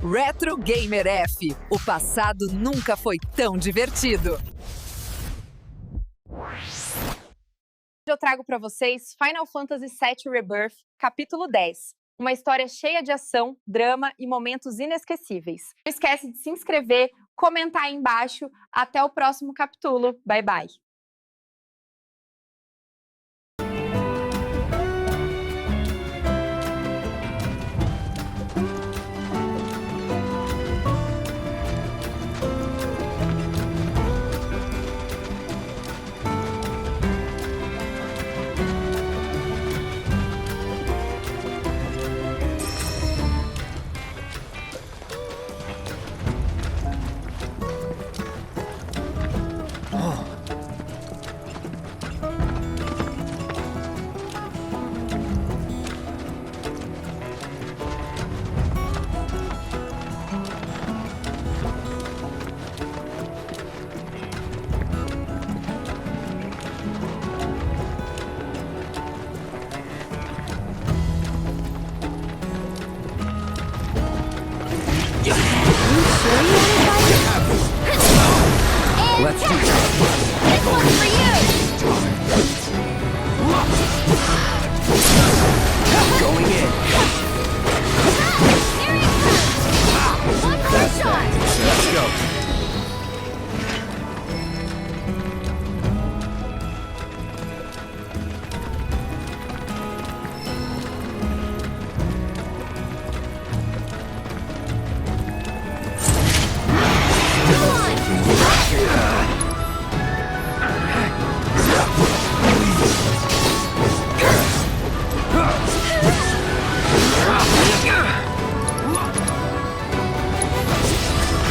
Retro Gamer F. O passado nunca foi tão divertido. Eu trago para vocês Final Fantasy VII Riberth, capítulo 10. Uma história cheia de ação, drama e momentos inesquecíveis. Não esquece de se inscrever, comentar aí embaixo. Até o próximo capítulo. Bye, bye. Let's do this. This one's for you! Going in. Here it comes! One more shot! Let's go.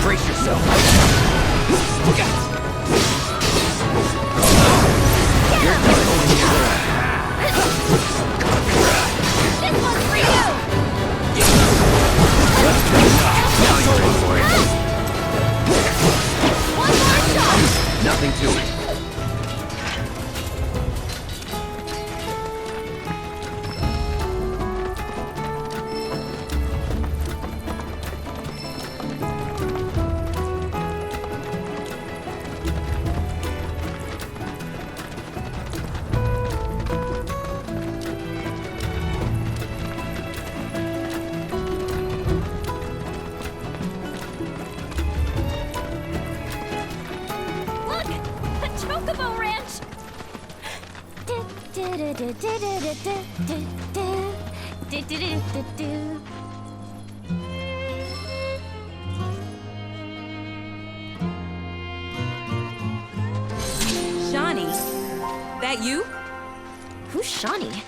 Brace yourself. You're done going here. This one's for you! Now you're in for it. One more shot! Nothing to it. Look! A chocobo ranch! Shawnee, that you? Who's Shawnee?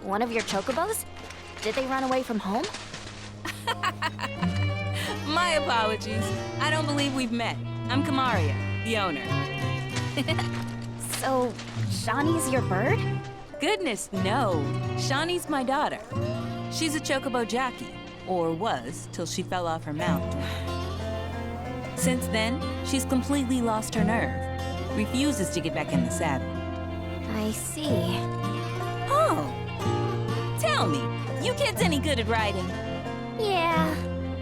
One of your chocobos? Did they run away from home? My apologies. I don't believe we've met. I'm Kamaria, the owner. So, Shawnee's your bird? Goodness, no. Shawnee's my daughter. She's a chocobo jockey, or was, till she fell off her mount. Since then, she's completely lost her nerve. Refuses to get back in the saddle. I see. Oh! Tell me, you kids any good at riding? Yeah,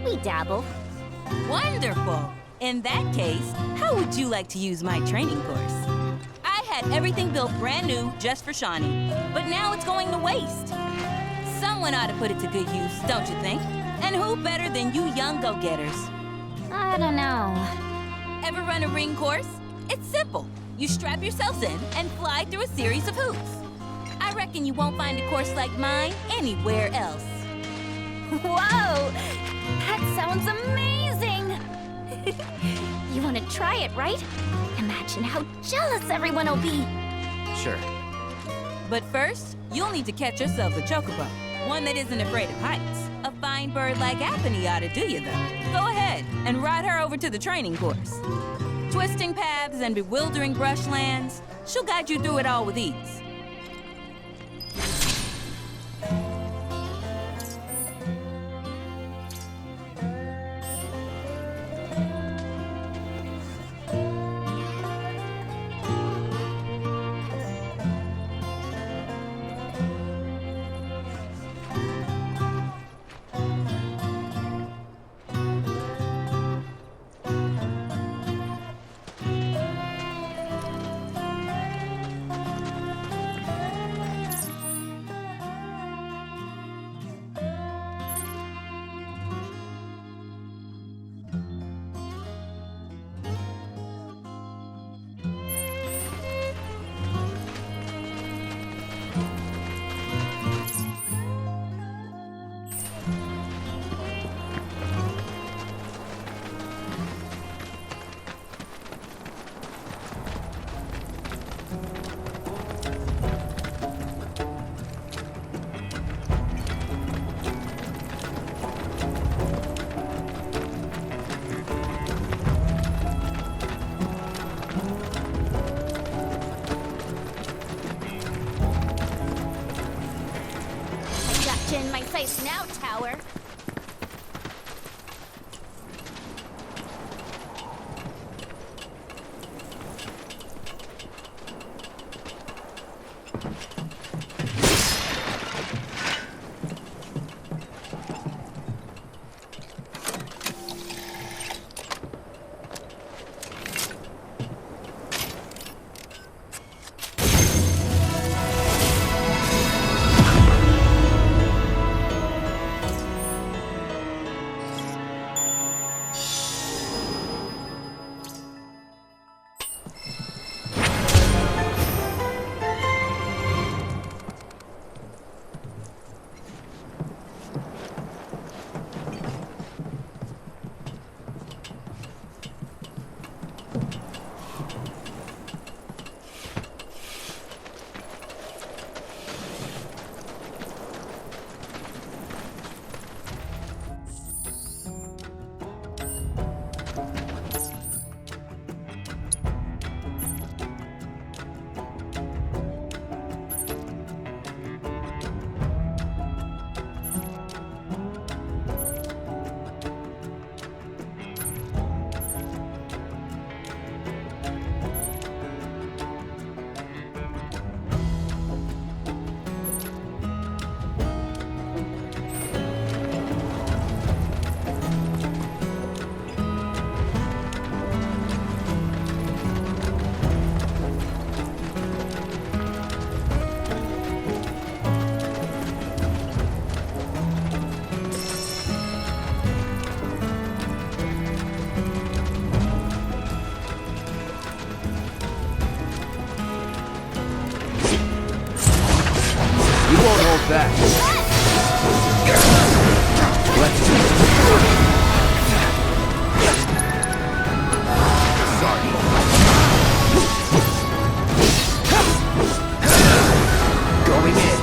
we dabble. Wonderful! In that case, how would you like to use my training course? I had everything built brand new just for Shawnee, but now it's going to waste. Someone ought to put it to good use, don't you think? And who better than you young go-getters? I don't know. Ever run a ring course? It's simple. You strap yourselves in and fly through a series of hoops. I reckon you won't find a course like mine anywhere else. Whoa! That sounds amazing! You want to try it, right? Imagine how jealous everyone will be. Sure. But first, you'll need to catch yourself a chocobo. One that isn't afraid of heights. A fine bird like Apony ought to do you, though. Go ahead and ride her over to the training course. Twisting paths and bewildering brushlands, she'll guide you through it all with ease. back. Let's do it. Sorry. Going in.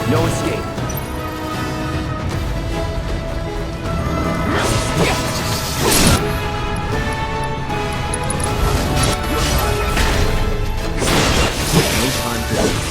No escape. No time for this.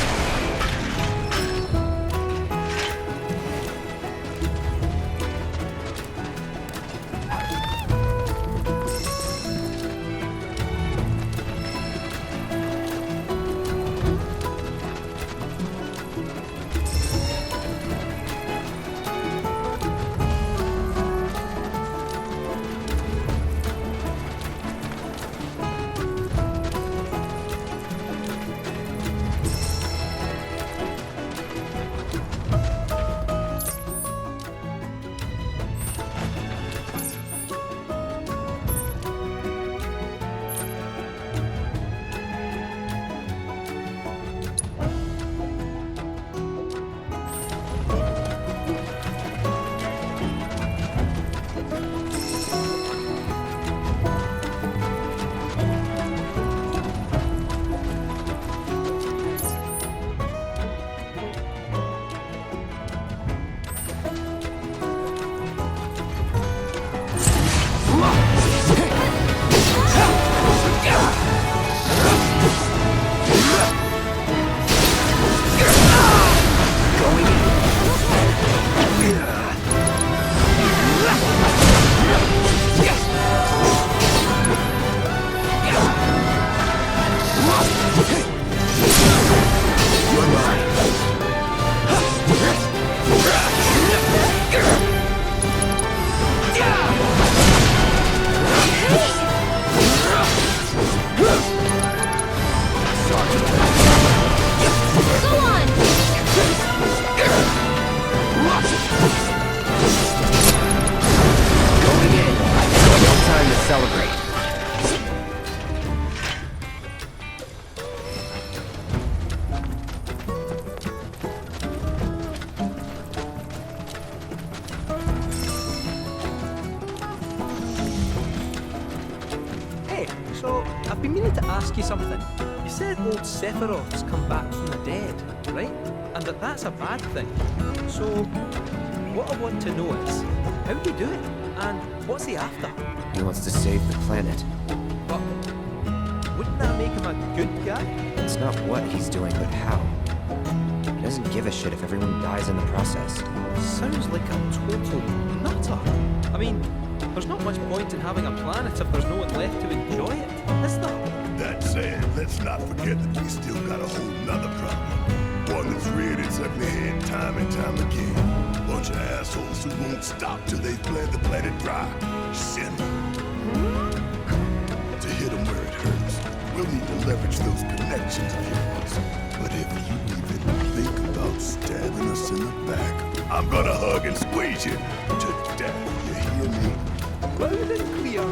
Celebrate. Hey, so I've been meaning to ask you something. You said old Sephiroth's come back from the dead, right? And that's a bad thing. So, what I want to know is, how do you do it? And what's he after? He wants to save the planet. But wouldn't that make him a good guy? It's not what he's doing, but how. He doesn't give a shit if everyone dies in the process. Sounds like a total nutter. I mean, there's not much point in having a planet if there's no one left to enjoy it, is there? That said, let's not forget that we still got a whole nother problem. One that's reared its ugly head time and time again. Bunch of assholes who won't stop till they've bled the planet dry. Sin. To hit them where it hurts, we'll need to leverage those connections of yours. But if you even think about stabbing us in the back, I'm gonna hug and squeeze you to death. You hear me? Loud and clear.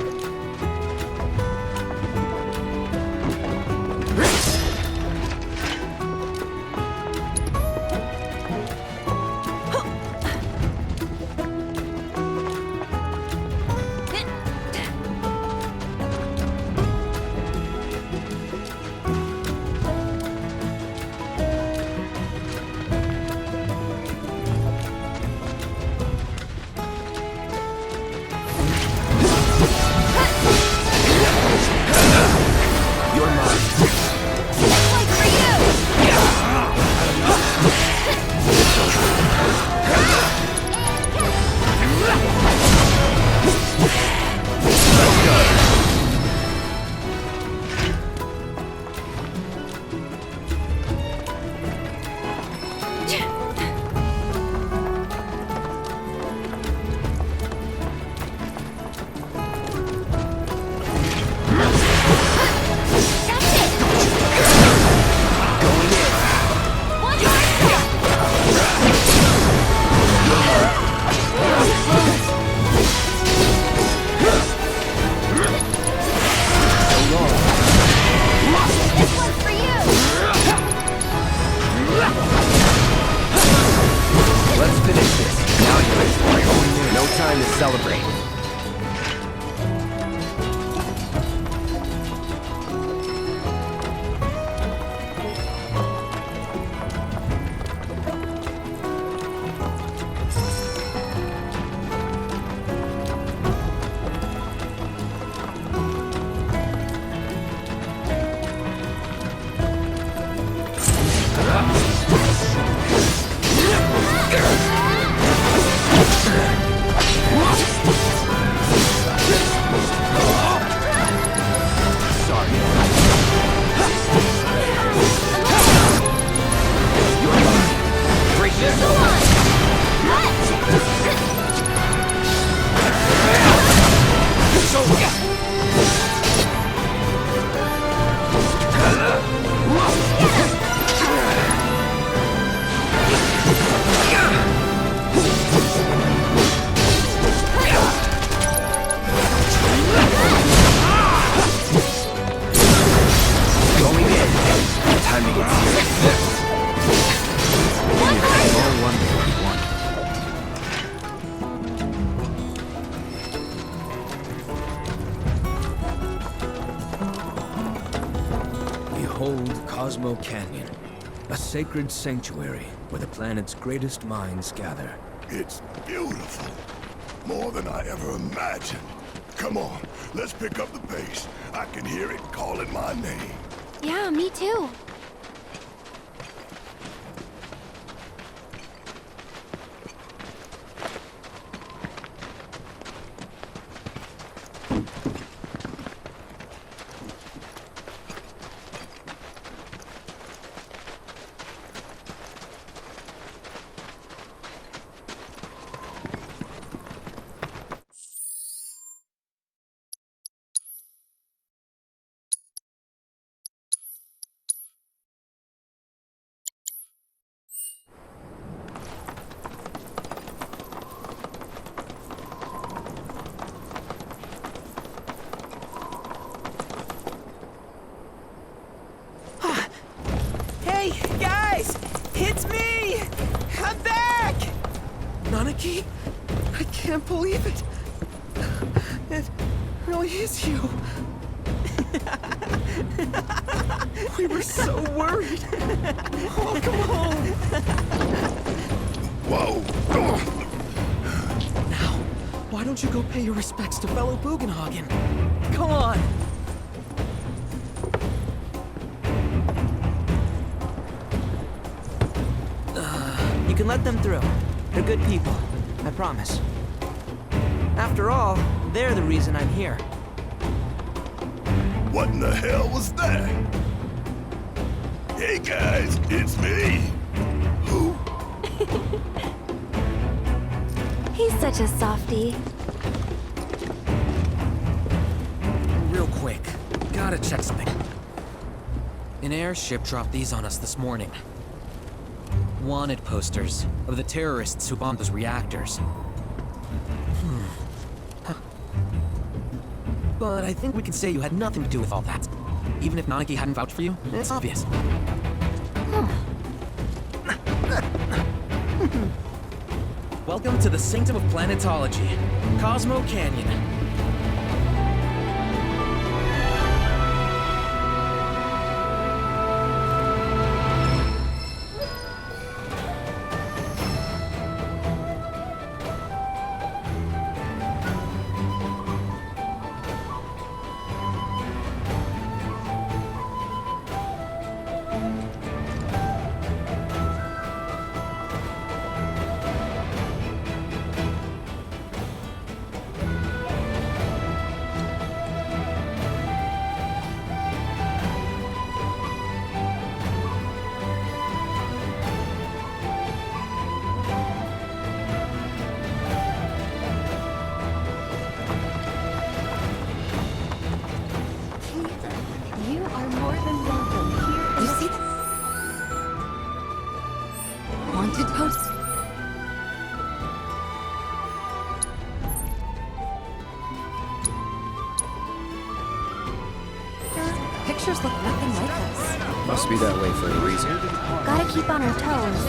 finish this. Now you no time to celebrate. Canyon, a sacred sanctuary where the planet's greatest minds gather. It's beautiful. More than I ever imagined. Come on, let's pick up the pace. I can hear it calling my name. Yeah, me too. I can't believe it. It really is you. We were so worried. Oh, come home. Whoa. Now, why don't you go pay your respects to fellow Bugenhagen? Come on. You can let them through. They're good people. I promise. After all, they're the reason I'm here. What in the hell was that? Hey guys, it's me. Who? He's such a softie. Real quick, gotta check something. An airship dropped these on us this morning. Wanted posters of the terrorists who bombed those reactors. But I think we can say you had nothing to do with all that. Even if Nanaki hadn't vouched for you, it's obvious. Welcome to the Sanctum of Planetology, Cosmo Canyon. Pictures look nothing like us. Must be that way for a reason. Gotta keep on our toes.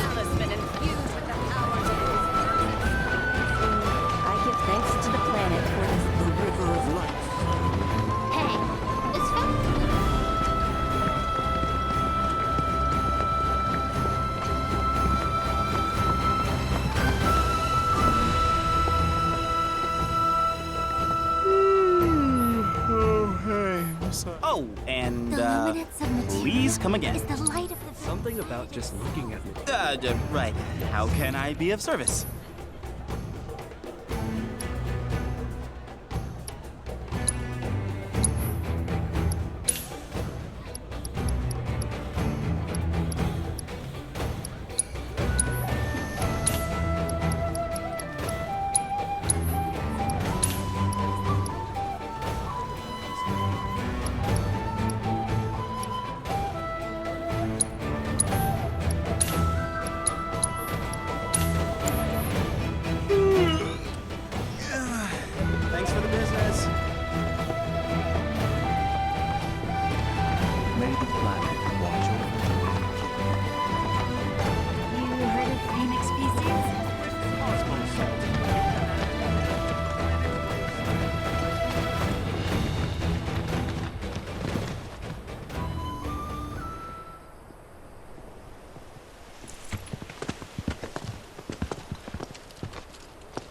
Oh, and, The luminance of material please come again. is the light of the... Something about just looking at me. Right. How can I be of service? Thanks for the business. May the planet watch over You heard of phoenix species?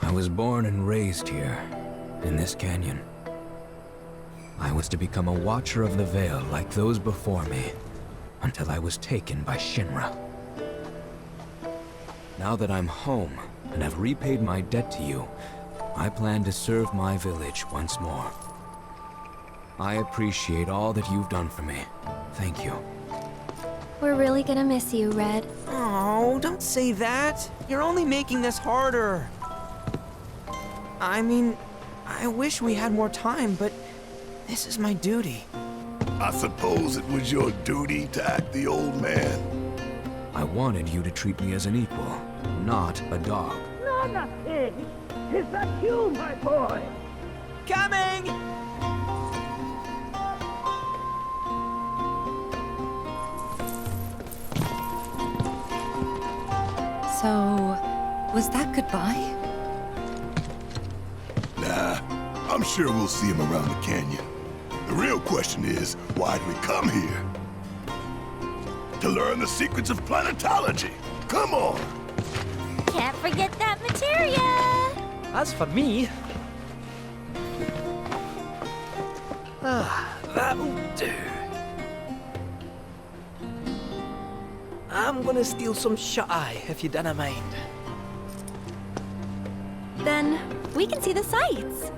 I was born and raised here, in this canyon. I was to become a watcher of the Veil like those before me, until I was taken by Shinra. Now that I'm home and have repaid my debt to you, I plan to serve my village once more. I appreciate all that you've done for me. Thank you. We're really gonna miss you, Red. Oh, don't say that. You're only making this harder. I mean, I wish we had more time, but this is my duty. I suppose it was your duty to act the old man. I wanted you to treat me as an equal, not a dog. Not a pig! Is that you, my boy? Coming! So, was that goodbye? Nah, I'm sure we'll see him around the canyon. The real question is, why did we come here? To learn the secrets of planetology. Come on! Can't forget that materia! As for me... that'll do. I'm gonna steal some shut-eye, if you don't mind. Then we can see the sights.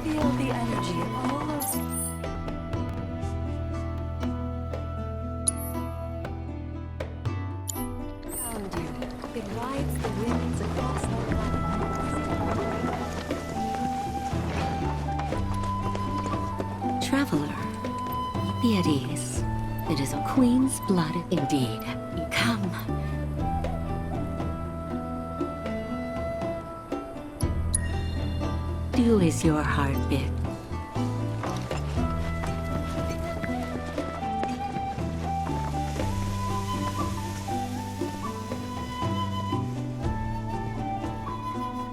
Feel the energy of all those... around you. It rides the winds across the land. Traveler, be at ease. It is a queen's blood indeed. Come. Do as your heart bids.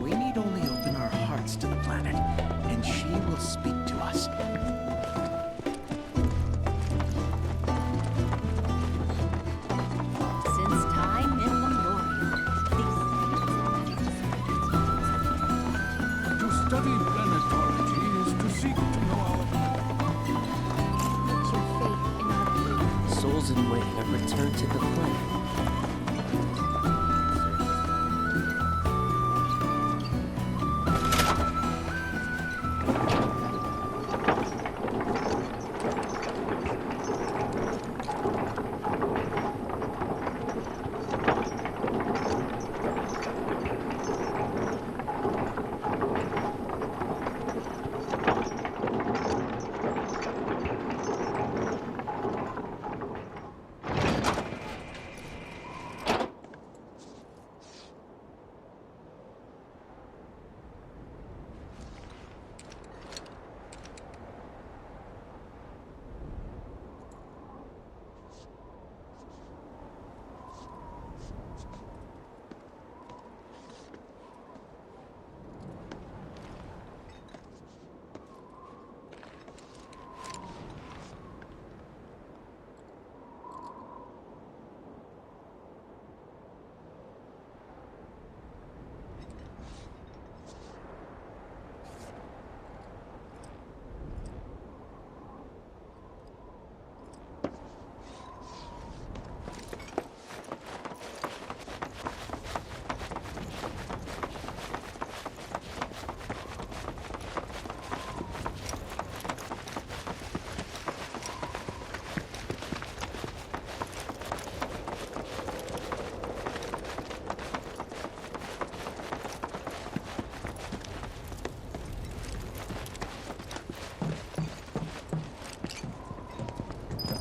We need only open our hearts to the planet, and she will speak to us. Since time immemorial, To study planetology is to seek to know Your faith in our belief. Souls in waiting have returned to the planet.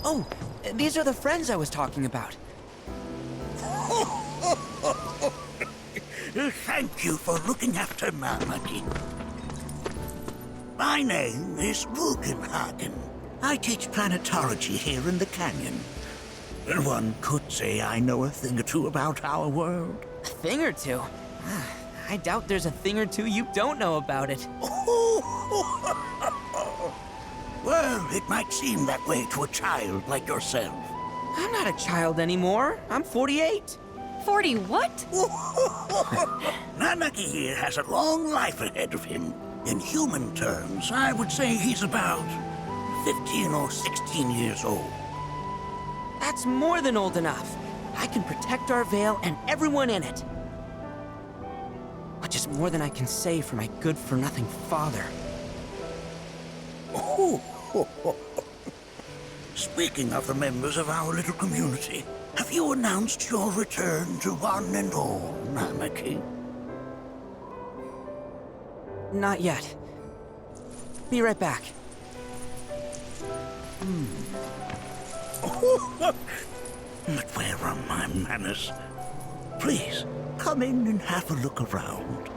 Oh, these are the friends I was talking about. Thank you for looking after Namaki. My name is Rugenhagen. I teach planetology here in the canyon. One could say I know a thing or two about our world. A thing or two? I doubt there's a thing or two you don't know about it. Well, it might seem that way to a child like yourself. I'm not a child anymore. I'm 48. 40 what? Namaki here has a long life ahead of him. In human terms, I would say he's about 15 or 16 years old. That's more than old enough. I can protect our Vale and everyone in it. Which is more than I can say for my good-for-nothing father. Speaking of the members of our little community, have you announced your return to one and all, Namaki? Not yet. Be right back. But where are my manners? Please, come in and have a look around.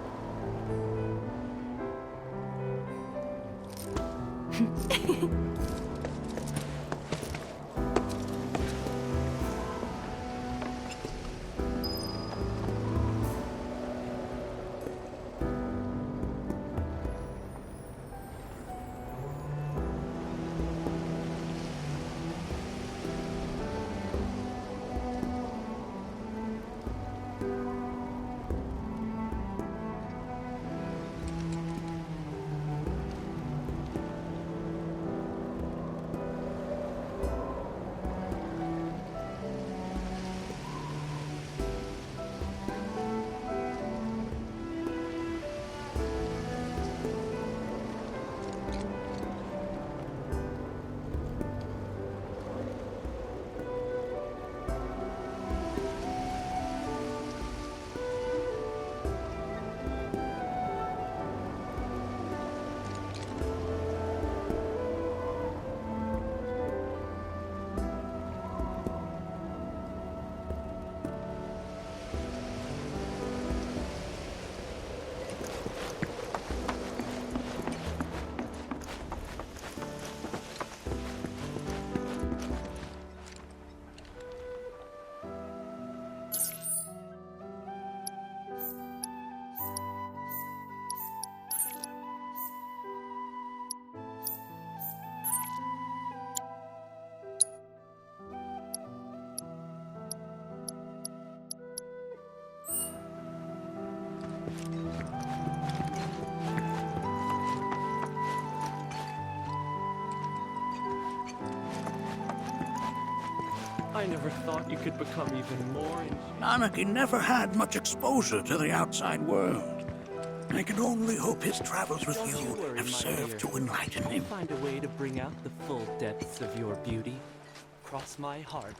I never thought you could become even more... Namaki never had much exposure to the outside world. I can only hope his travels with you have served to enlighten him. I'll find a way to bring out the full depths of your beauty. Cross my heart.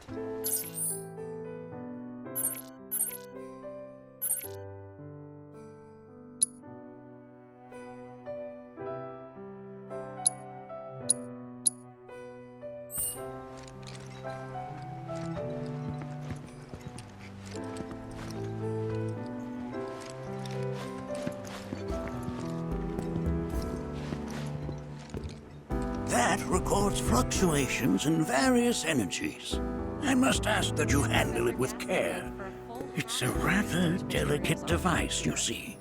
That records fluctuations in various energies. I must ask that you handle it with care. It's a rather delicate device, you see.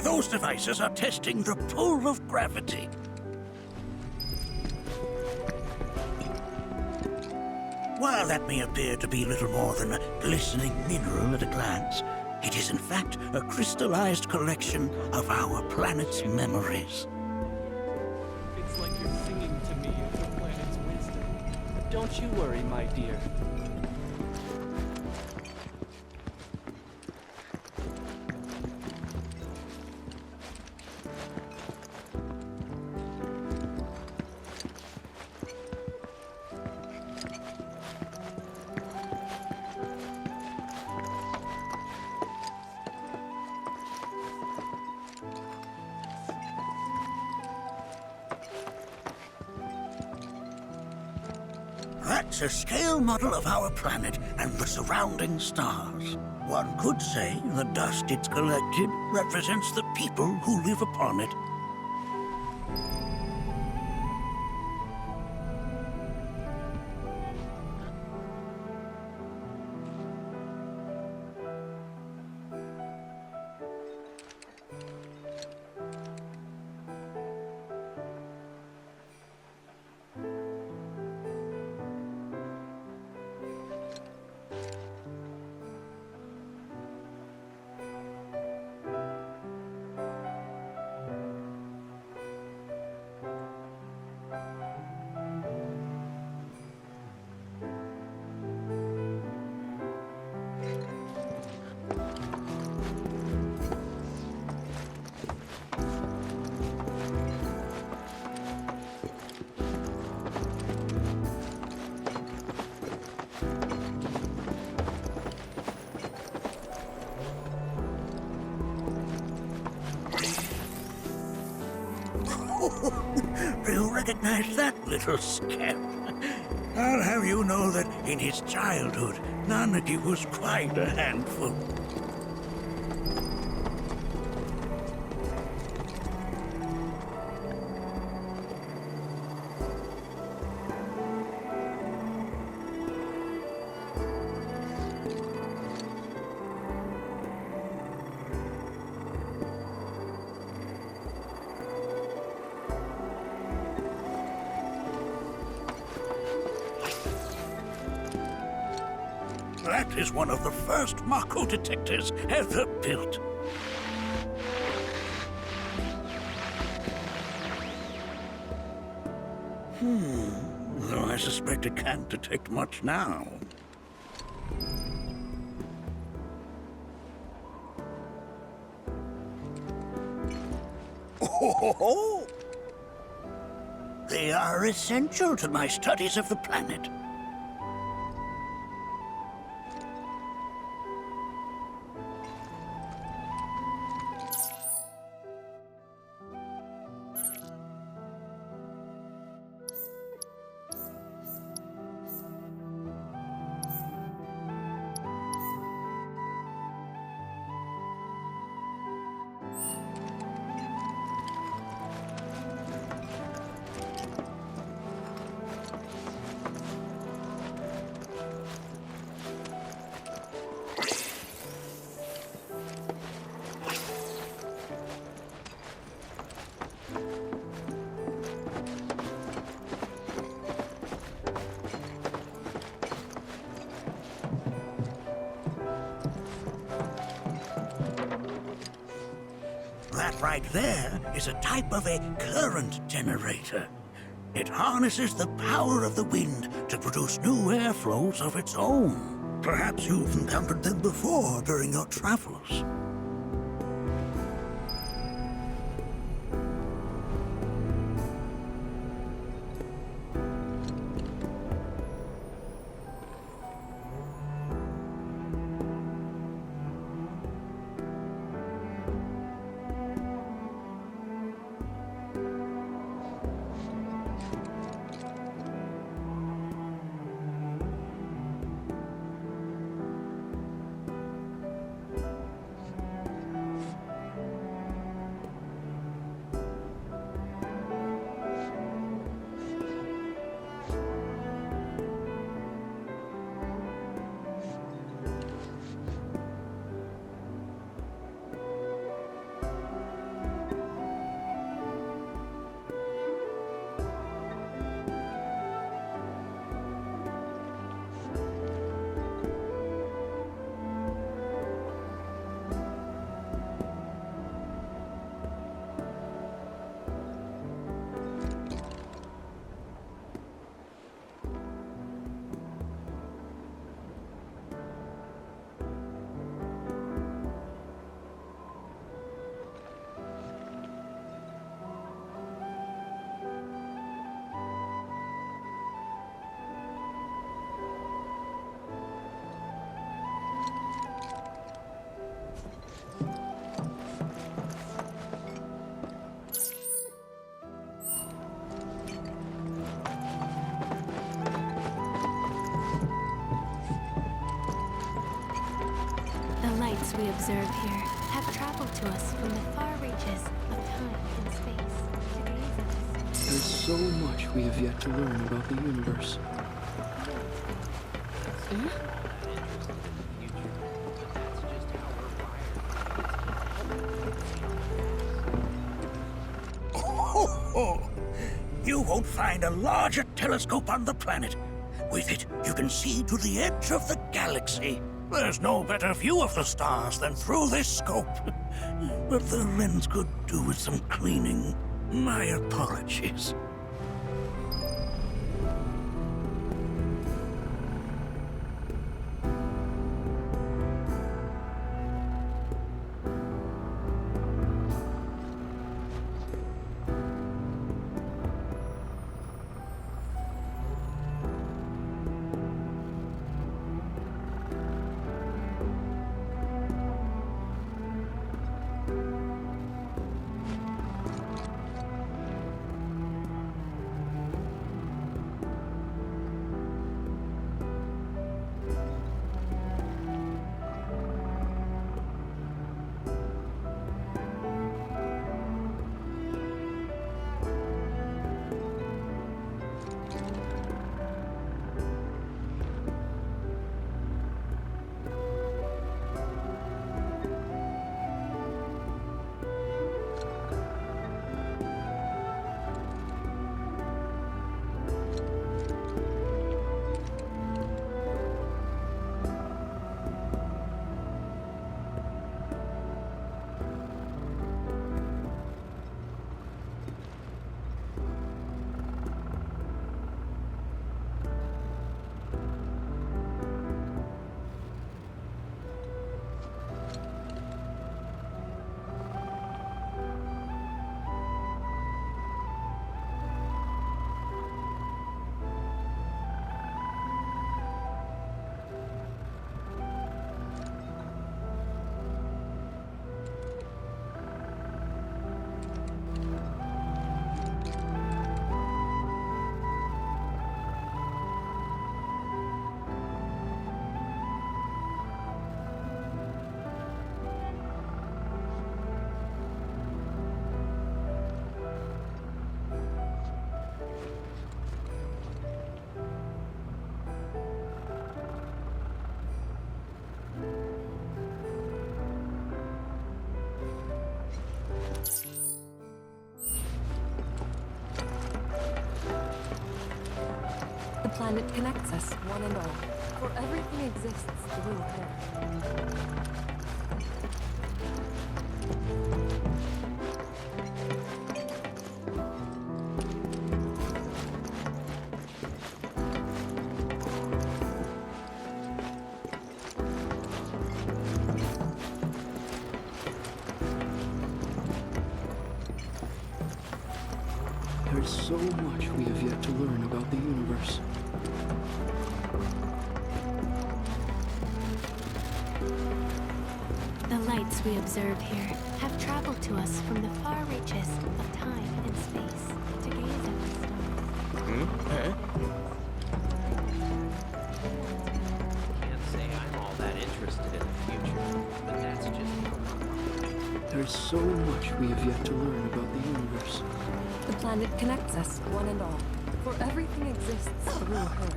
Those devices are testing the pull of gravity. While that may appear to be little more than a glistening mineral at a glance, it is in fact a crystallized collection of our planet's memories. It's like you're singing to me of the planet's wisdom. Don't Don't you worry, my dear. That's a scale model of our planet and the surrounding stars. One could say the dust it's collected represents the people who live upon it. Do you recognize that little scamp? I'll have you know that in his childhood, Nanaki was quite a handful. That is one of the first Mako detectors ever built. Though I suspect it can't detect much now. Oh! They are essential to my studies of the planet. That right there is a type of a current generator. It harnesses the power of the wind to produce new airflows of its own. Perhaps you've encountered them before during your travels. lights we observe here have traveled to us from the far reaches of time and space to gaze at us. There's so much we have yet to learn about the universe. You won't find a larger telescope on the planet. With it, you can see to the edge of the galaxy. There's no better view of the stars than through this scope. But the lens could do with some cleaning. My apologies. The planet connects us, one and all, for everything exists through her. There's so much we have yet to learn about the universe. The lights we observe here have traveled to us from the far reaches of time and space to gaze at the stars. Can't say I'm all that interested in the future, but that's just... There's so much we have yet to learn about the universe. The planet connects us, one and all, for everything exists through her.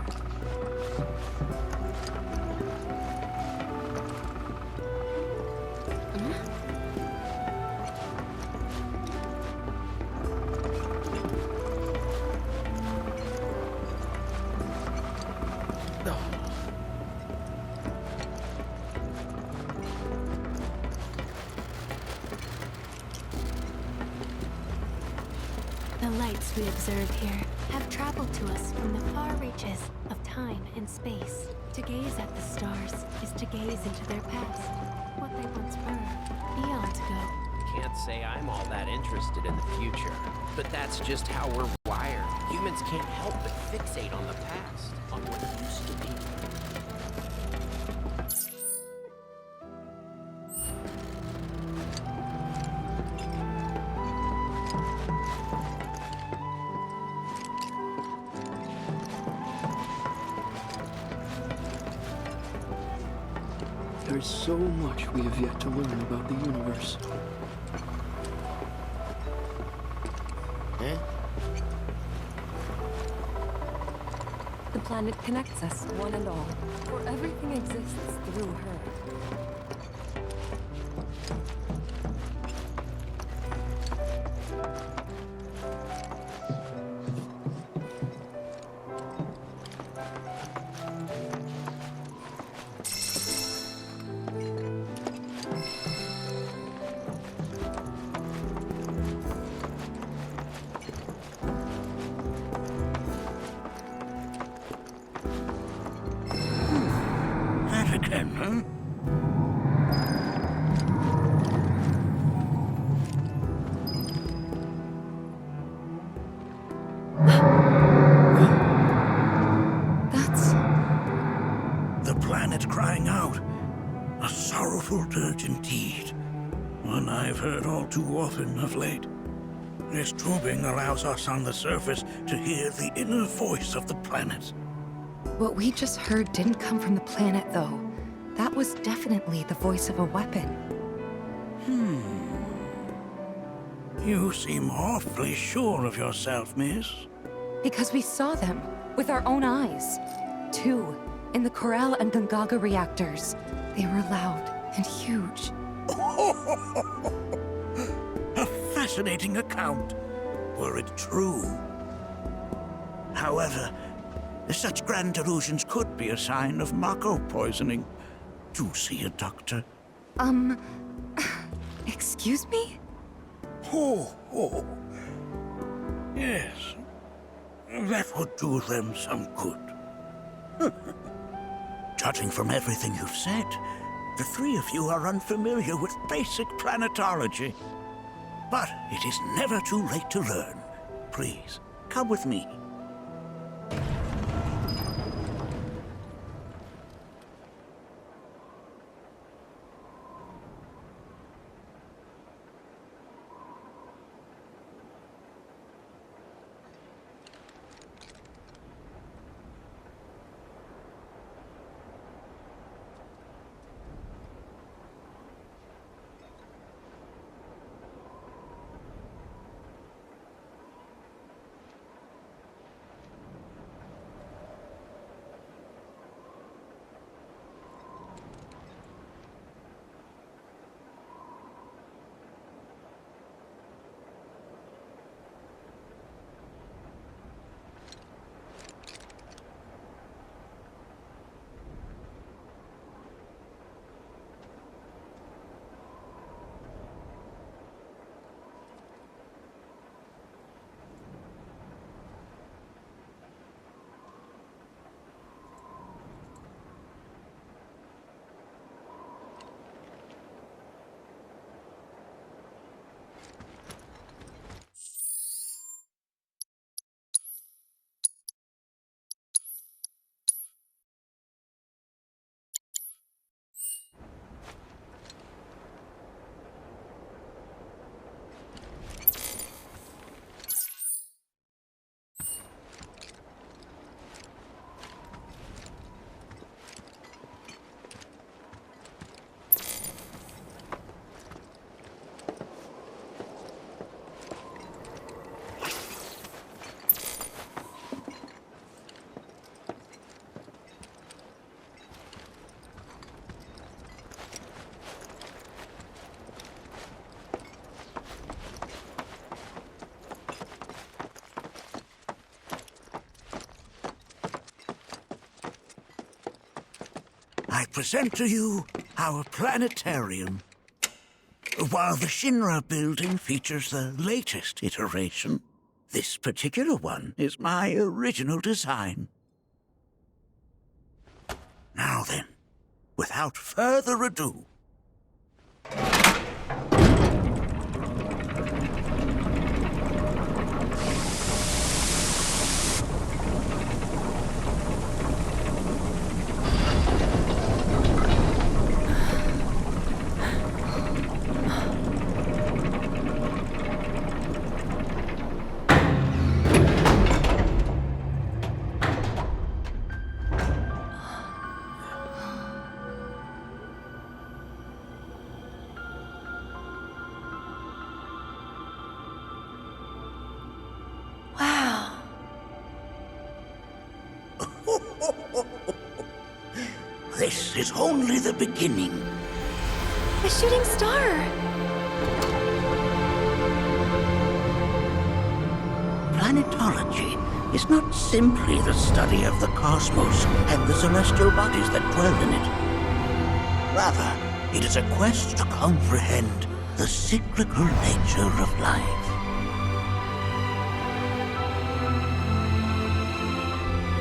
The lights we observe here have traveled to us from the far reaches of time and space. To gaze at the stars is to gaze into their past, what they once were, eons ago. Can't say I'm all that interested in the future, but that's just how we're wired. Humans can't help but fixate on the past, on what used to be. There's so much we have yet to learn about the universe. The planet connects us, one and all, for everything exists through her. Crying out. A sorrowful dirge indeed. One I've heard all too often of late. This tubing allows us on the surface to hear the inner voice of the planet. What we just heard didn't come from the planet, though. That was definitely the voice of a weapon. You seem awfully sure of yourself, miss. Because we saw them with our own eyes. Two. In the Corel and Gungaga reactors. They were loud and huge. A fascinating account, were it true. However, such grand delusions could be a sign of Mako poisoning. Do see a doctor. Excuse me? Oh. Yes. That would do them some good. Judging from everything you've said, the three of you are unfamiliar with basic planetology. But it is never too late to learn. Please, come with me. I present to you our planetarium. While the Shinra building features the latest iteration, this particular one is my original design. Now then, without further ado, This is only the beginning. A shooting star! Planetology is not simply the study of the cosmos and the celestial bodies that dwell in it. Rather, it is a quest to comprehend the cyclical nature of life.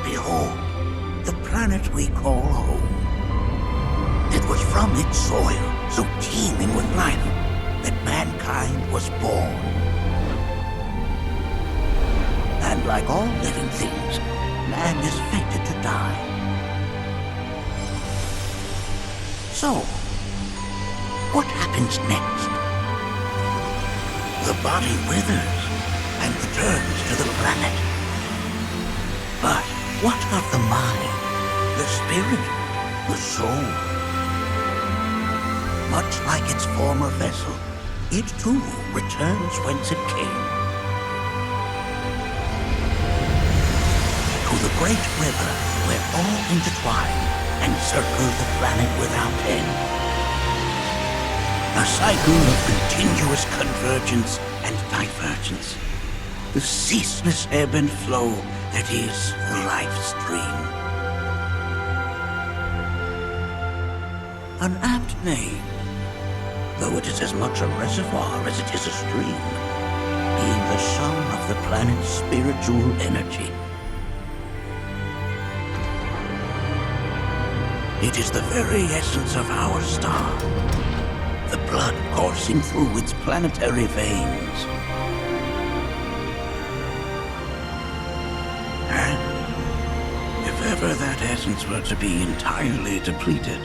Behold, the planet we call home. It was from its soil, so teeming with life, that mankind was born. And like all living things, man is fated to die. So, what happens next? The body withers and returns to the planet. But what of the mind, the spirit, the soul? Much like its former vessel, it too returns whence it came. To the great river where all intertwine and circle the planet without end. A cycle of continuous convergence and divergence. The ceaseless ebb and flow that is the life stream. An apt name, though it is as much a reservoir as it is a stream, being the sum of the planet's spiritual energy. It is the very essence of our star, the blood coursing through its planetary veins. And if ever that essence were to be entirely depleted,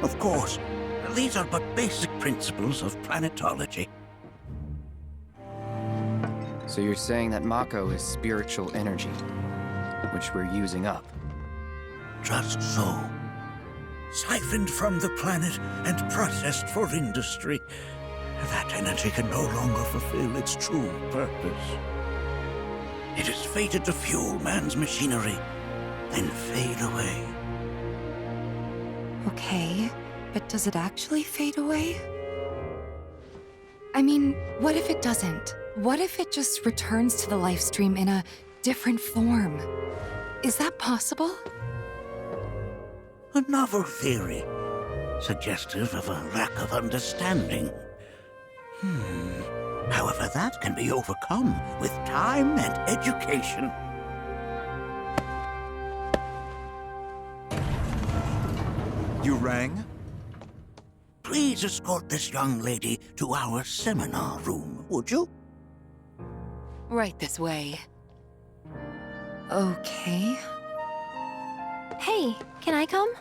of course, these are but basic principles of planetology. So you're saying that Mako is spiritual energy, which we're using up? Just so. Siphoned from the planet and processed for industry, that energy can no longer fulfill its true purpose. It is fated to fuel man's machinery, then fade away. Okay, but does it actually fade away? I mean, what if it doesn't? What if it just returns to the life stream in a different form? Is that possible? A novel theory, suggestive of a lack of understanding. However, that can be overcome with time and education. You rang? Please escort this young lady to our seminar room, would you? Right this way. Okay. Hey, can I come?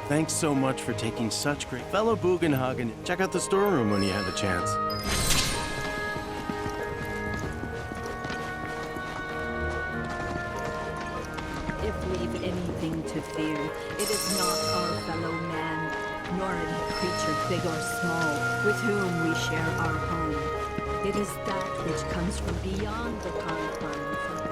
Thanks so much for taking such great fellow Bugenhagen. Check out the storeroom when you have a chance. If we've anything to fear, it is not our fellow man, nor any creature big or small, with whom we share our home. It is that which comes from beyond the confines of this.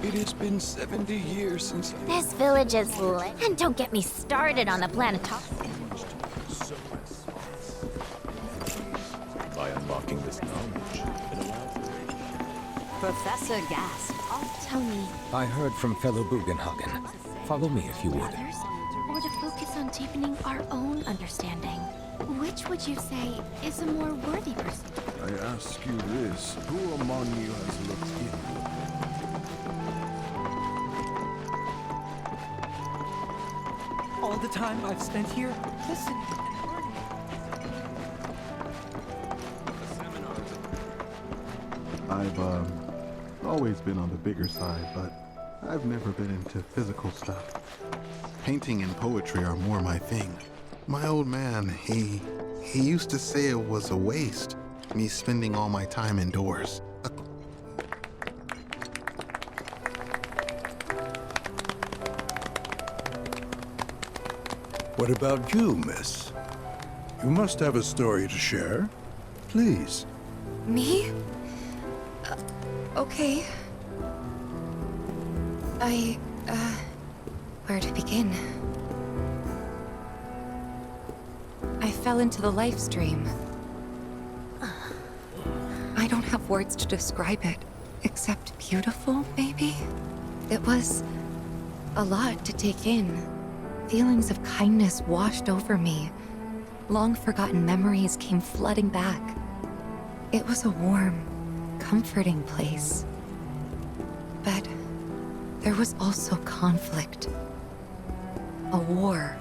It has been 70 years since This village is lit. And don't get me started on the planetary. By unlocking this knowledge, it allows... Professor Gast, Tell me, I heard from fellow Bugenhagen. Follow me if you would. others? Or to focus on deepening our own understanding? Which would you say is a more worthy pursuit? I ask you this, who among you has looked inward? All the time I've spent here, listening and I've always been on the bigger side, but I've never been into physical stuff. Painting and poetry are more my thing. My old man, he used to say it was a waste, me spending all my time indoors. What about you, miss? You must have a story to share. Please. Me? Okay. Where to begin? I fell into the life stream. I don't have words to describe it, except beautiful, maybe? It was a lot to take in. Feelings of kindness washed over me. Long-forgotten memories came flooding back. It was a warm, comforting place. But there was also conflict. A war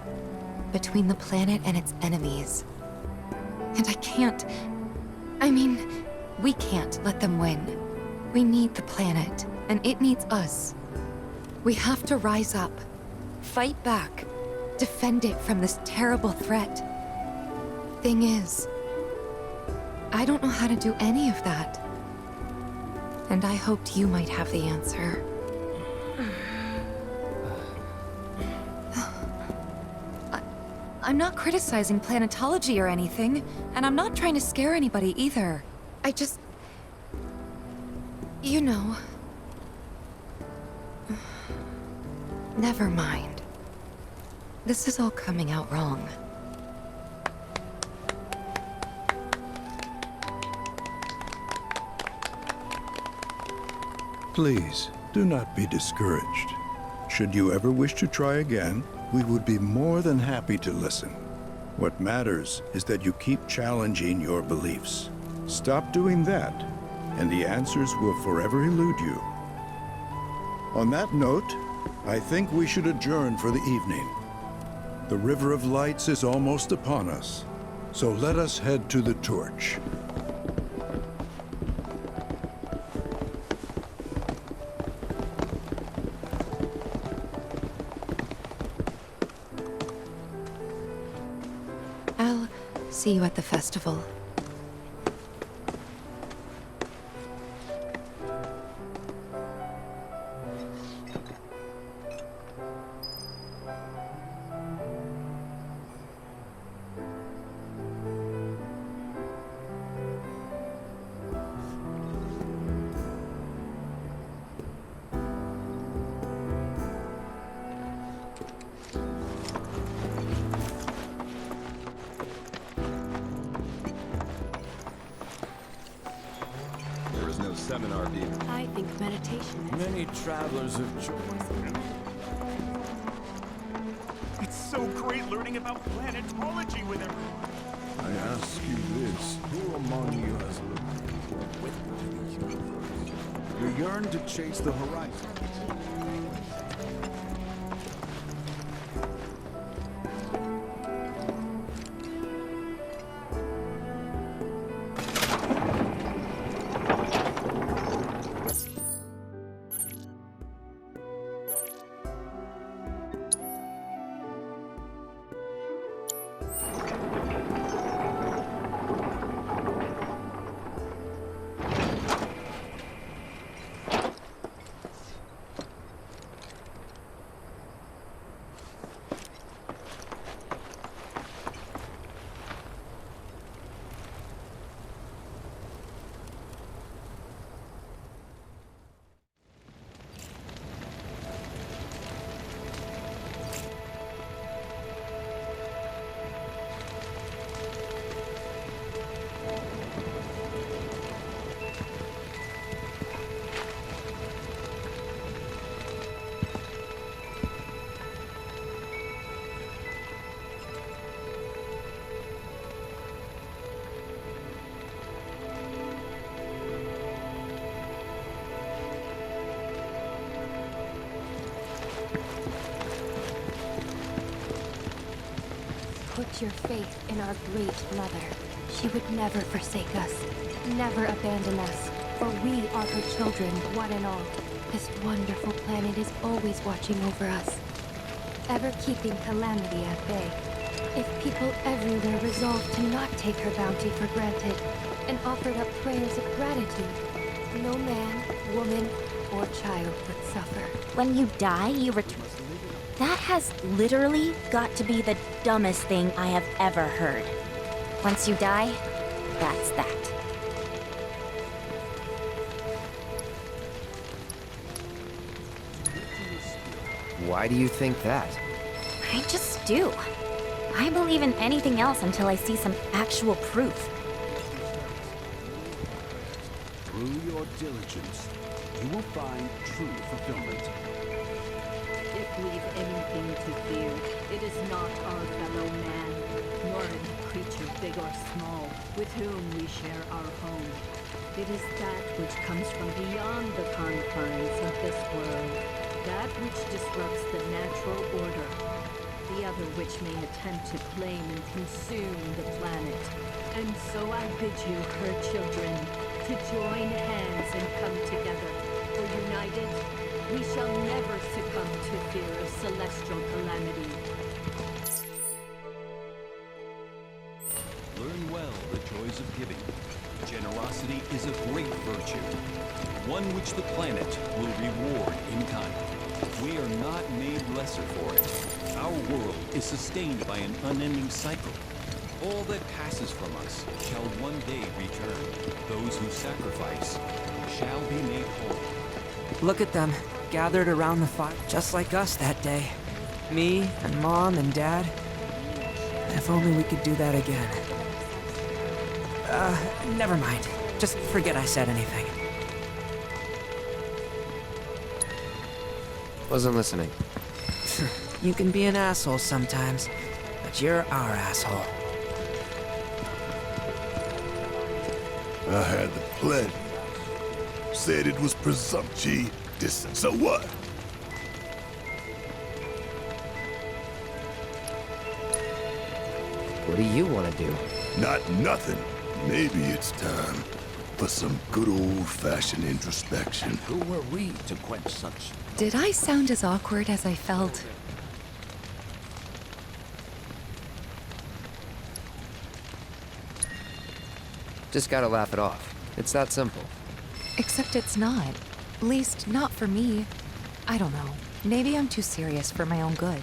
between the planet and its enemies. And we can't let them win. We need the planet, and it needs us. We have to rise up, fight back, defend it from this terrible threat. Thing is, I don't know how to do any of that. And I hoped you might have the answer. I'm not criticizing planetology or anything, and I'm not trying to scare anybody either. I just... You know... Never mind. This is all coming out wrong. Please, do not be discouraged. Should you ever wish to try again, we would be more than happy to listen. What matters is that you keep challenging your beliefs. Stop doing that, and the answers will forever elude you. On that note, I think we should adjourn for the evening. The River of Lights is almost upon us, so let us head to the torch. See you at the festival. Seminar being. I think meditation is. Many travelers have joined. It's so great learning about planetology with everyone. I ask you this: who among you has looked with the universe? You yearn to chase the horizon. Put your faith in our great mother. She would never forsake us, never abandon us, for we are her children, one and all. This wonderful planet is always watching over us, ever keeping calamity at bay. If people everywhere resolved to not take her bounty for granted, and offered up prayers of gratitude, no man, woman, or child would suffer. When you die, you return. That has literally got to be the dumbest thing I have ever heard. Once you die, that's that. Why do you think that? I just do. I believe in anything else until I see some actual proof. Through your diligence, you will find true fulfillment. If we've anything to fear, it is not our fellow man, nor any creature big or small, with whom we share our home. It is that which comes from beyond the confines of this world, that which disrupts the natural order, the other which may attempt to claim and consume the planet. And so I bid you, her children, to join hands and come together, for united, we shall never succumb to fear of celestial calamity. Learn well the joys of giving. Generosity is a great virtue, one which the planet will reward in kind. We are not made lesser for it. Our world is sustained by an unending cycle. All that passes from us shall one day return. Those who sacrifice shall be made whole. Look at them, gathered around the fire, just like us that day. Me and Mom and Dad. If only we could do that again. Never mind. Just forget I said anything. Wasn't listening. You can be an asshole sometimes, but you're our asshole. I had the pleasure. Said it was presumptuous. So what? What do you want to do? Not nothing. Maybe it's time for some good old-fashioned introspection. Who were we to quench such? Did I sound as awkward as I felt? Just gotta laugh it off. It's that simple. Except it's not. At least, not for me. I don't know. Maybe I'm too serious for my own good.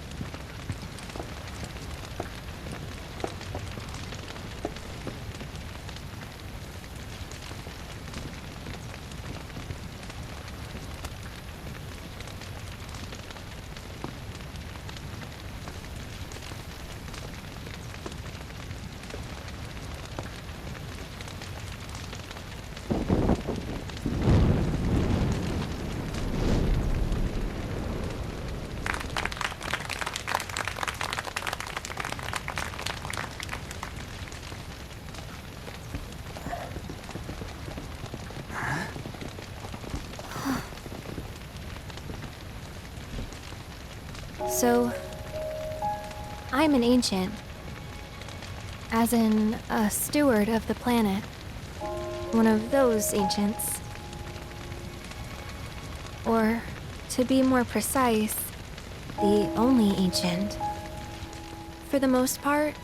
So, I'm an ancient. As in, a steward of the planet. One of those ancients. Or, to be more precise, the only ancient. For the most part,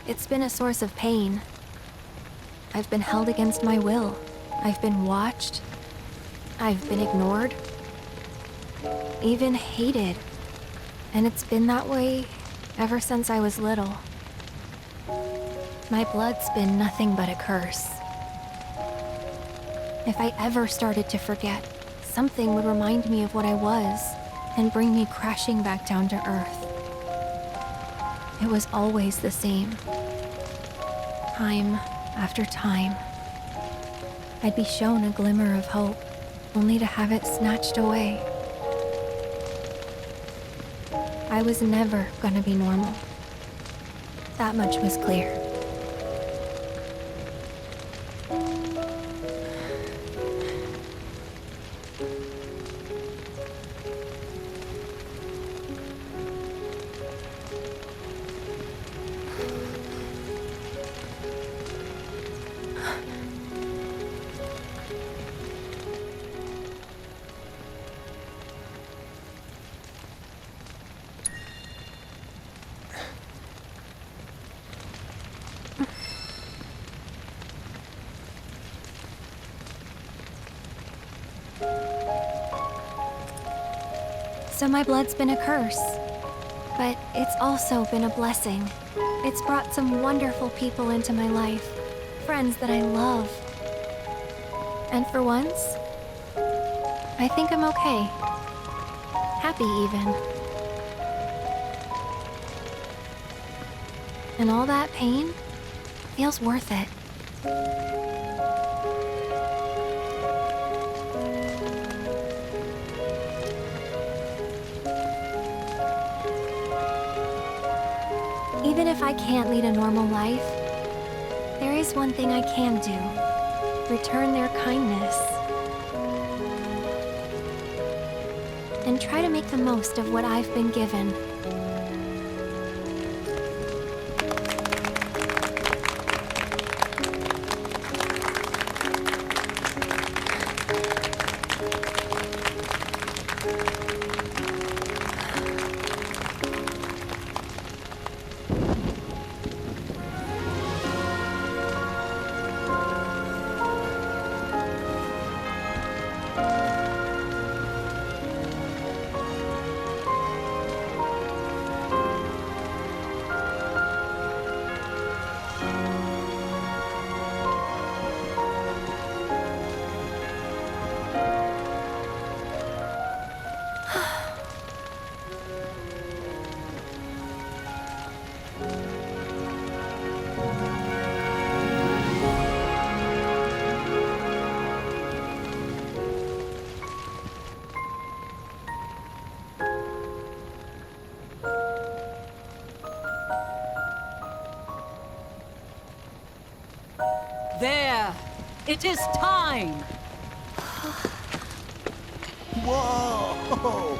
it's been a source of pain. I've been held against my will. I've been watched. I've been ignored. Even hated. And it's been that way ever since I was little. My blood's been nothing but a curse. If I ever started to forget, something would remind me of what I was and bring me crashing back down to earth. It was always the same. Time after time. I'd be shown a glimmer of hope, only to have it snatched away. I was never gonna be normal. That much was clear. So my blood's been a curse, but it's also been a blessing. It's brought some wonderful people into my life, friends that I love. And for once, I think I'm okay. Happy even. And all that pain feels worth it. Even if I can't lead a normal life, there is one thing I can do. Return their kindness. And try to make the most of what I've been given. There! It is time! Whoa!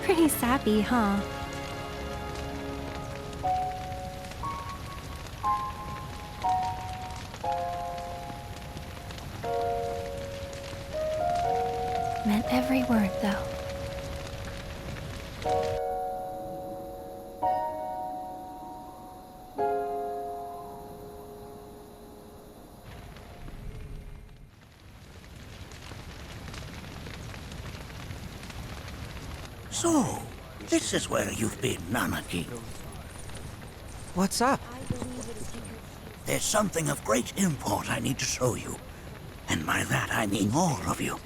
Pretty sappy, huh? every word, though. So, this is where you've been, Nanaki. What's up? There's something of great import I need to show you. And by that I mean all of you.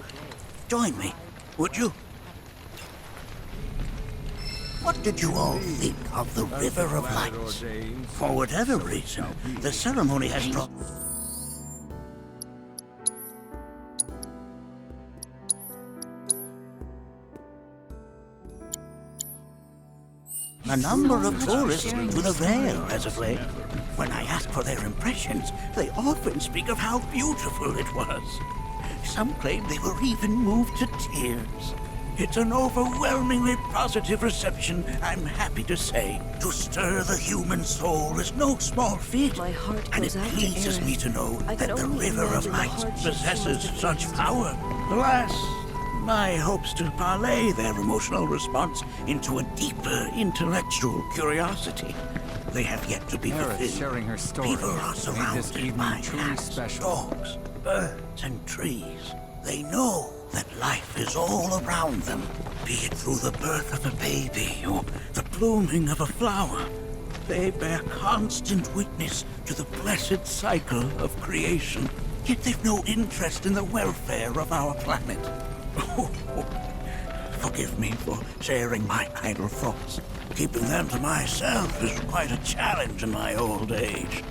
Join me, would you? What did you all think of the River of Lights? For whatever reason, the ceremony has dropped. A number of tourists to the Vale as of late. When I ask for their impressions, they often speak of how beautiful it was. Some claim they were even moved to tears. It's an overwhelmingly positive reception, I'm happy to say. To stir the human soul is no small feat, and it pleases me to know that the River of Lights possesses such power. Alas, my hopes to parlay their emotional response into a deeper intellectual curiosity. They have yet to be fulfilled. Sharing her story. People are surrounded by cats, dogs, birds, and trees. They know that life is all around them, be it through the birth of a baby or the blooming of a flower. They bear constant witness to the blessed cycle of creation, yet they've no interest in the welfare of our planet. Forgive me for sharing my idle thoughts. Keeping them to myself is quite a challenge in my old age.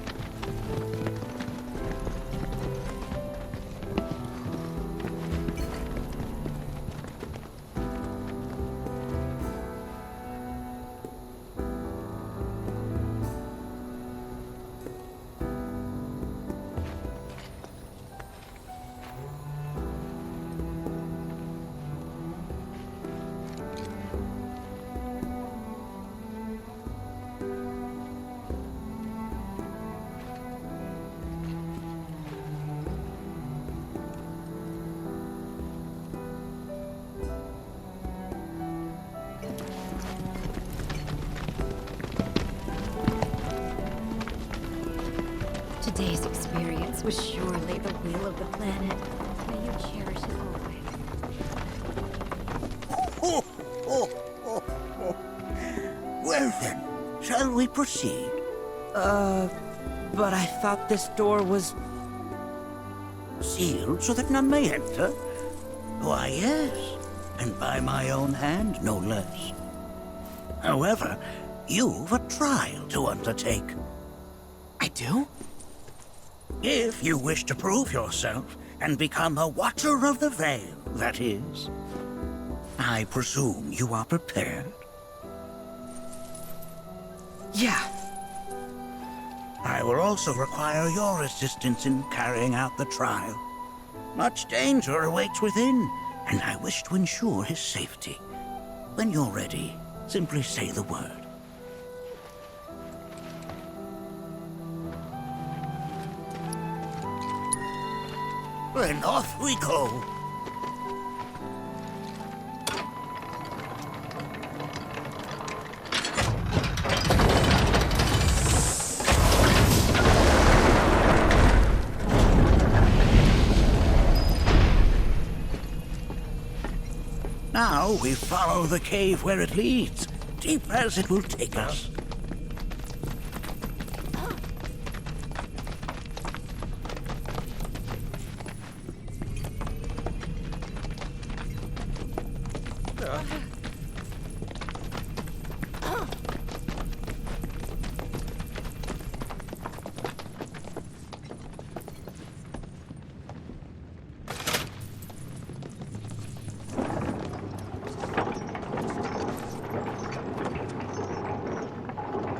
Today's experience was surely the will of the planet. May you cherish it always. Well then, shall we proceed? But I thought this door was... Sealed so that none may enter? Why, yes, and by my own hand, no less. However, you've a trial to undertake. I do? If you wish to prove yourself and become a Watcher of the Vale, that is. I presume you are prepared? Yeah. I will also require your assistance in carrying out the trial. Much danger awaits within, and I wish to ensure his safety. When you're ready, simply say the word. Then off we go. Now we follow the cave where it leads, deep as it will take us.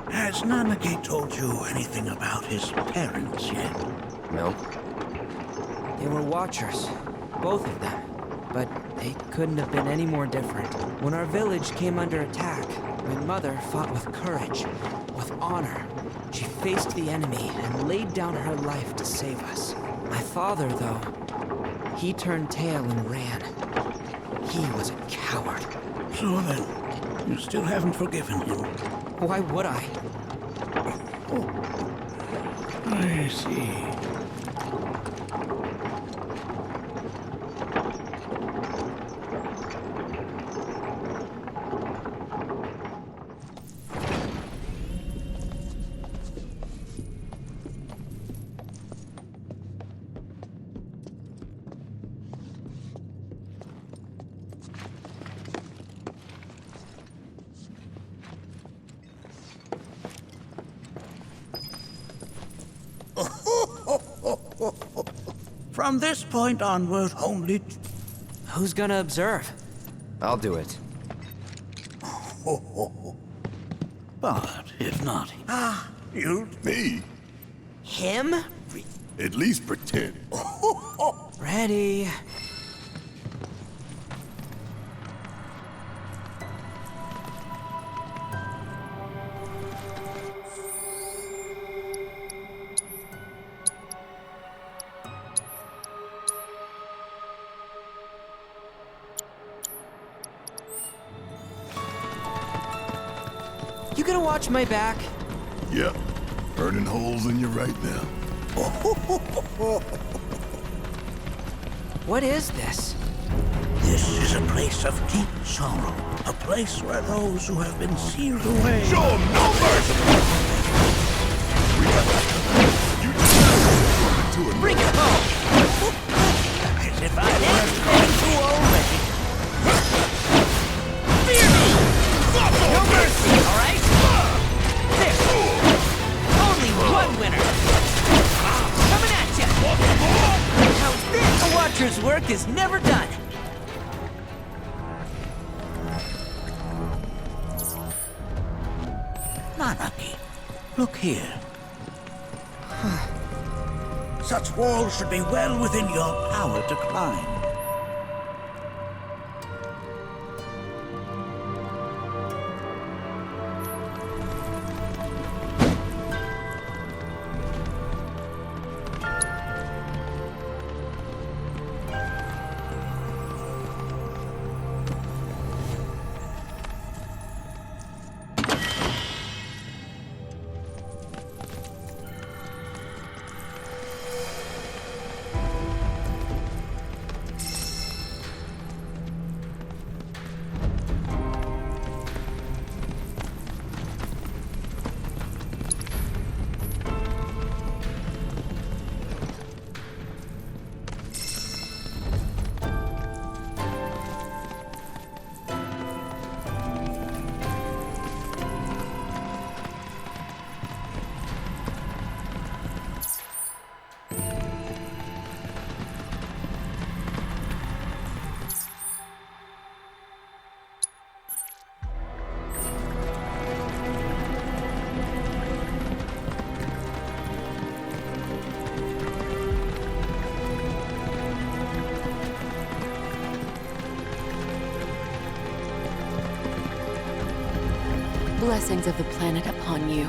Has Nanaki told you anything about his parents yet? No. They were Watchers, both of them. But they couldn't have been any more different. When our village came under attack, my mother fought with courage, with honor. She faced the enemy and laid down her life to save us. My father, though, he turned tail and ran. He was a coward. So then, you still haven't forgiven him? Why would I? Oh, I see. From this point onward, only... Who's gonna observe? I'll do it. But if not... You? Me? Him? At least pretend. Ready. You gonna watch my back? Yep. Burning holes in you right now. What is this? This is a place of deep sorrow. A place where those who have been sealed away... Show 'em no mercy! Bring it home! As if I hadn't told you already. Fear me! No mercy, all right? There! Only one winner! Coming at ya! How's this? A watcher's work is never done! Nanaki, look here. Such walls should be well within your power to climb. Blessings of the planet upon you.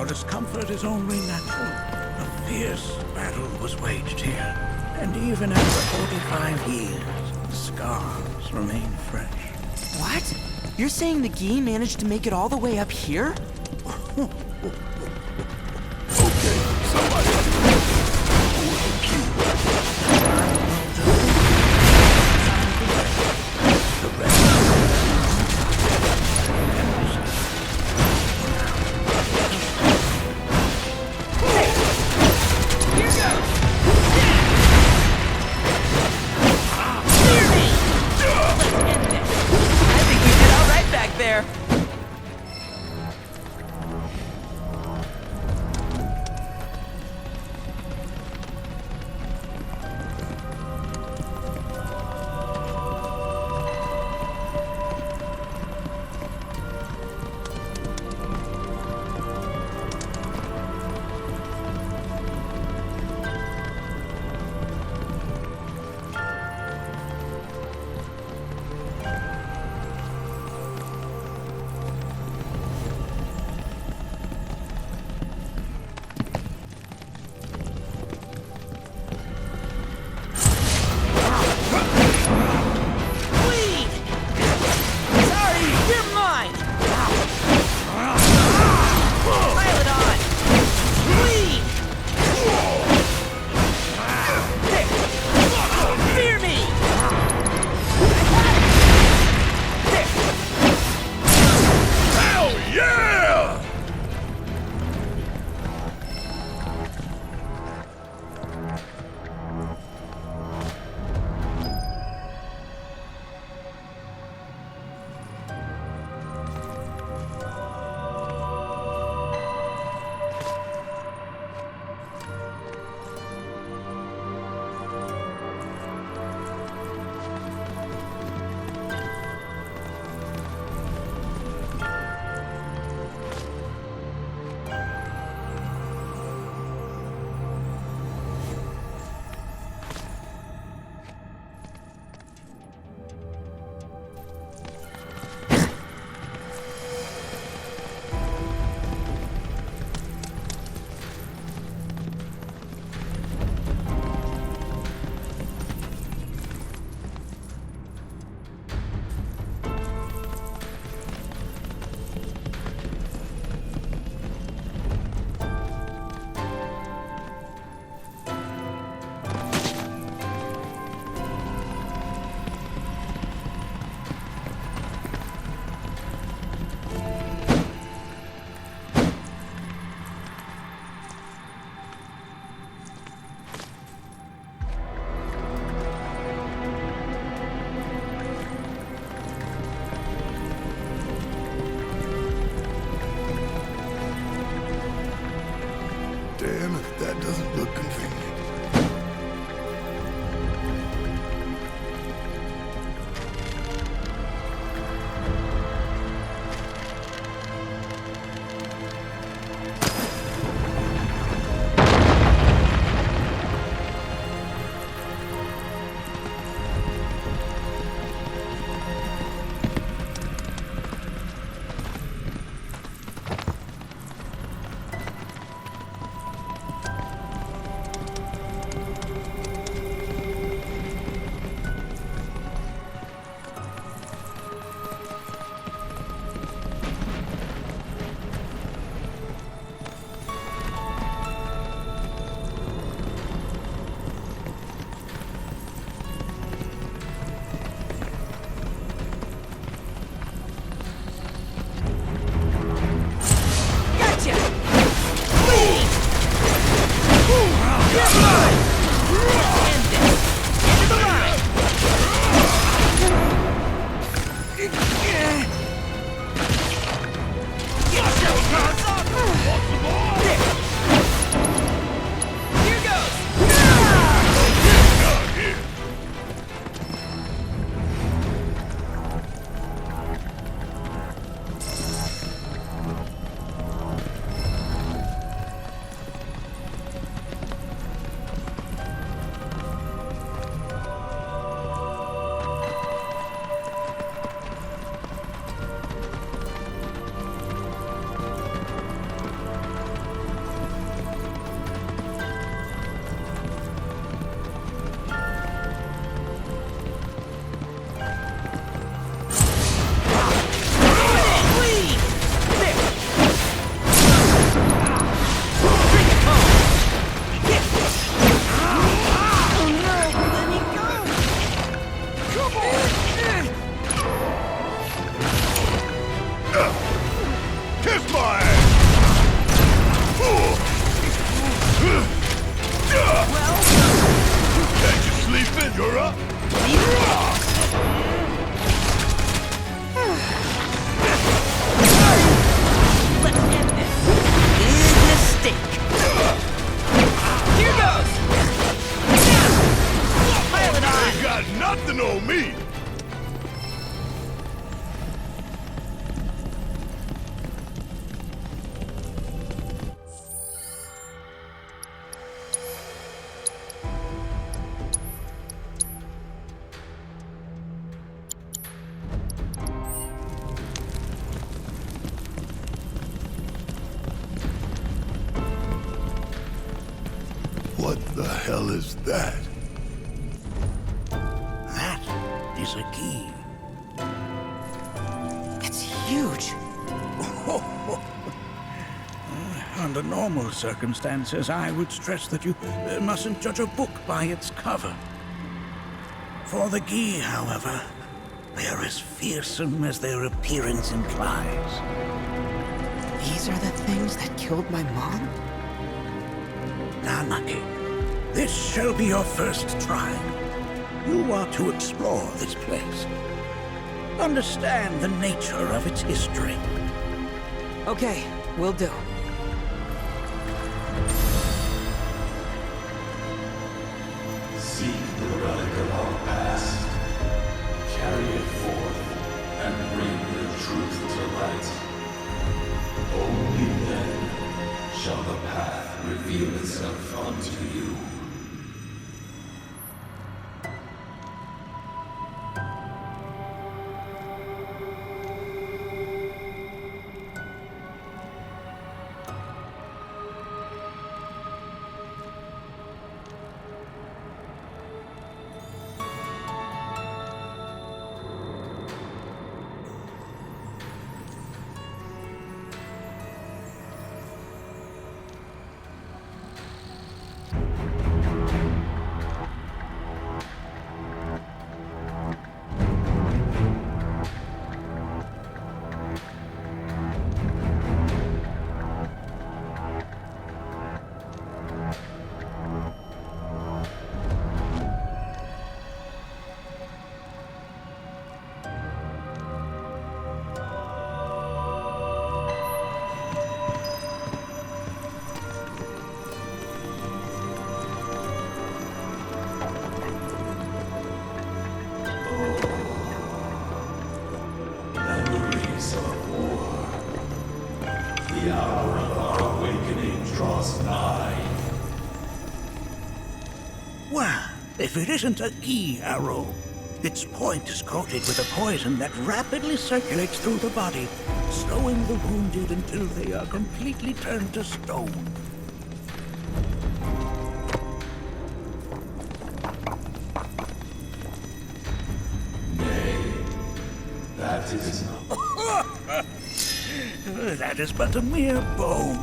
Your discomfort is only natural. A fierce battle was waged here. And even after 45 years, the scars remain fresh. What? You're saying the Gi managed to make it all the way up here? You're up. Let's end this. Big mistake. Here goes. Pile it on. They got nothing on me. What the hell is that? That is a key. It's huge. Under normal circumstances, I would stress that you mustn't judge a book by its cover. For the key, however, they are as fearsome as their appearance implies. These are the things that killed my mom? Nanaki, this shall be your first trial. You are to explore this place. Understand the nature of its history. Okay, will do. Seek the relic of our past. Carry it forth and bring the truth to light. Only then shall the path reveal itself unto you. The hour of our awakening draws nigh. Well, if it isn't a key arrow, its point is coated with a poison that rapidly circulates through the body, slowing the wounded until they are completely turned to stone. Nay, that is not. That is but a mere bone.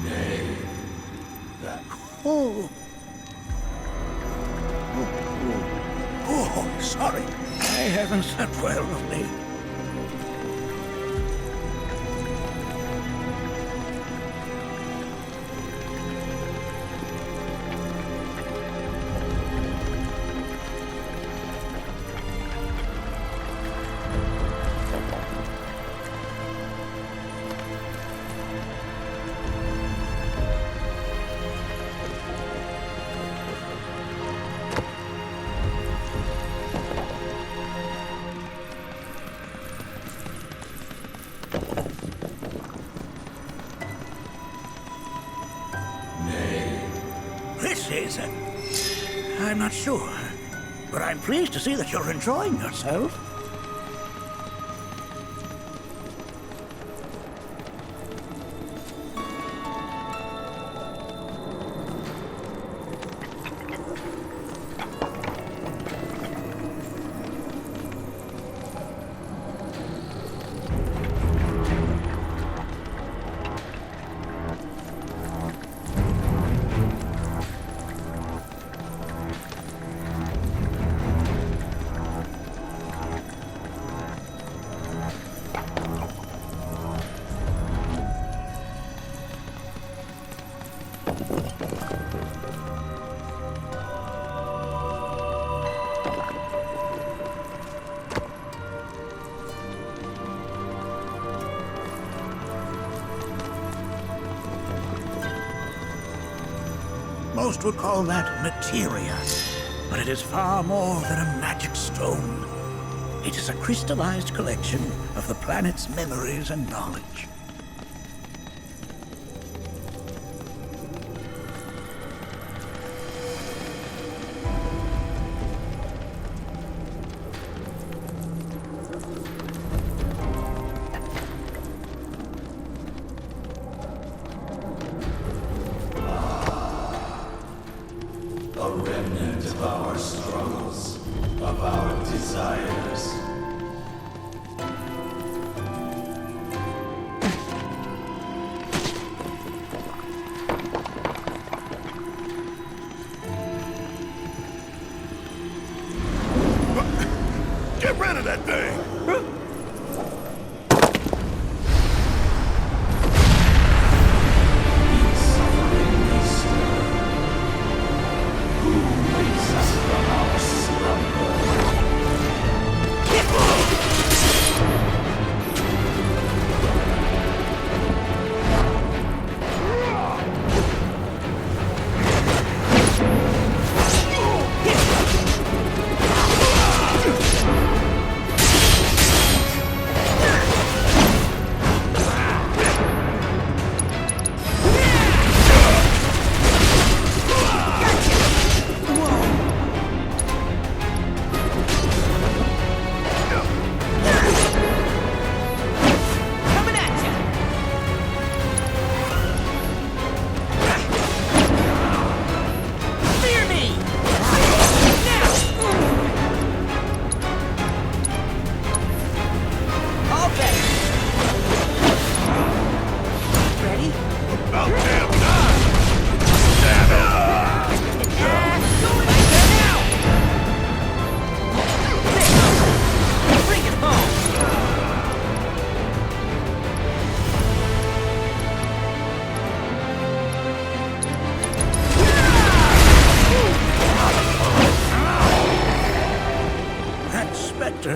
Nay, that. Oh. Oh, sorry. I haven't slept well of late. This is... I'm not sure, but I'm pleased to see that you're enjoying yourself. Most would call that materia, but it is far more than a magic stone. It is a crystallized collection of the planet's memories and knowledge. A remnant of our struggles, of our desires. Get rid of that thing!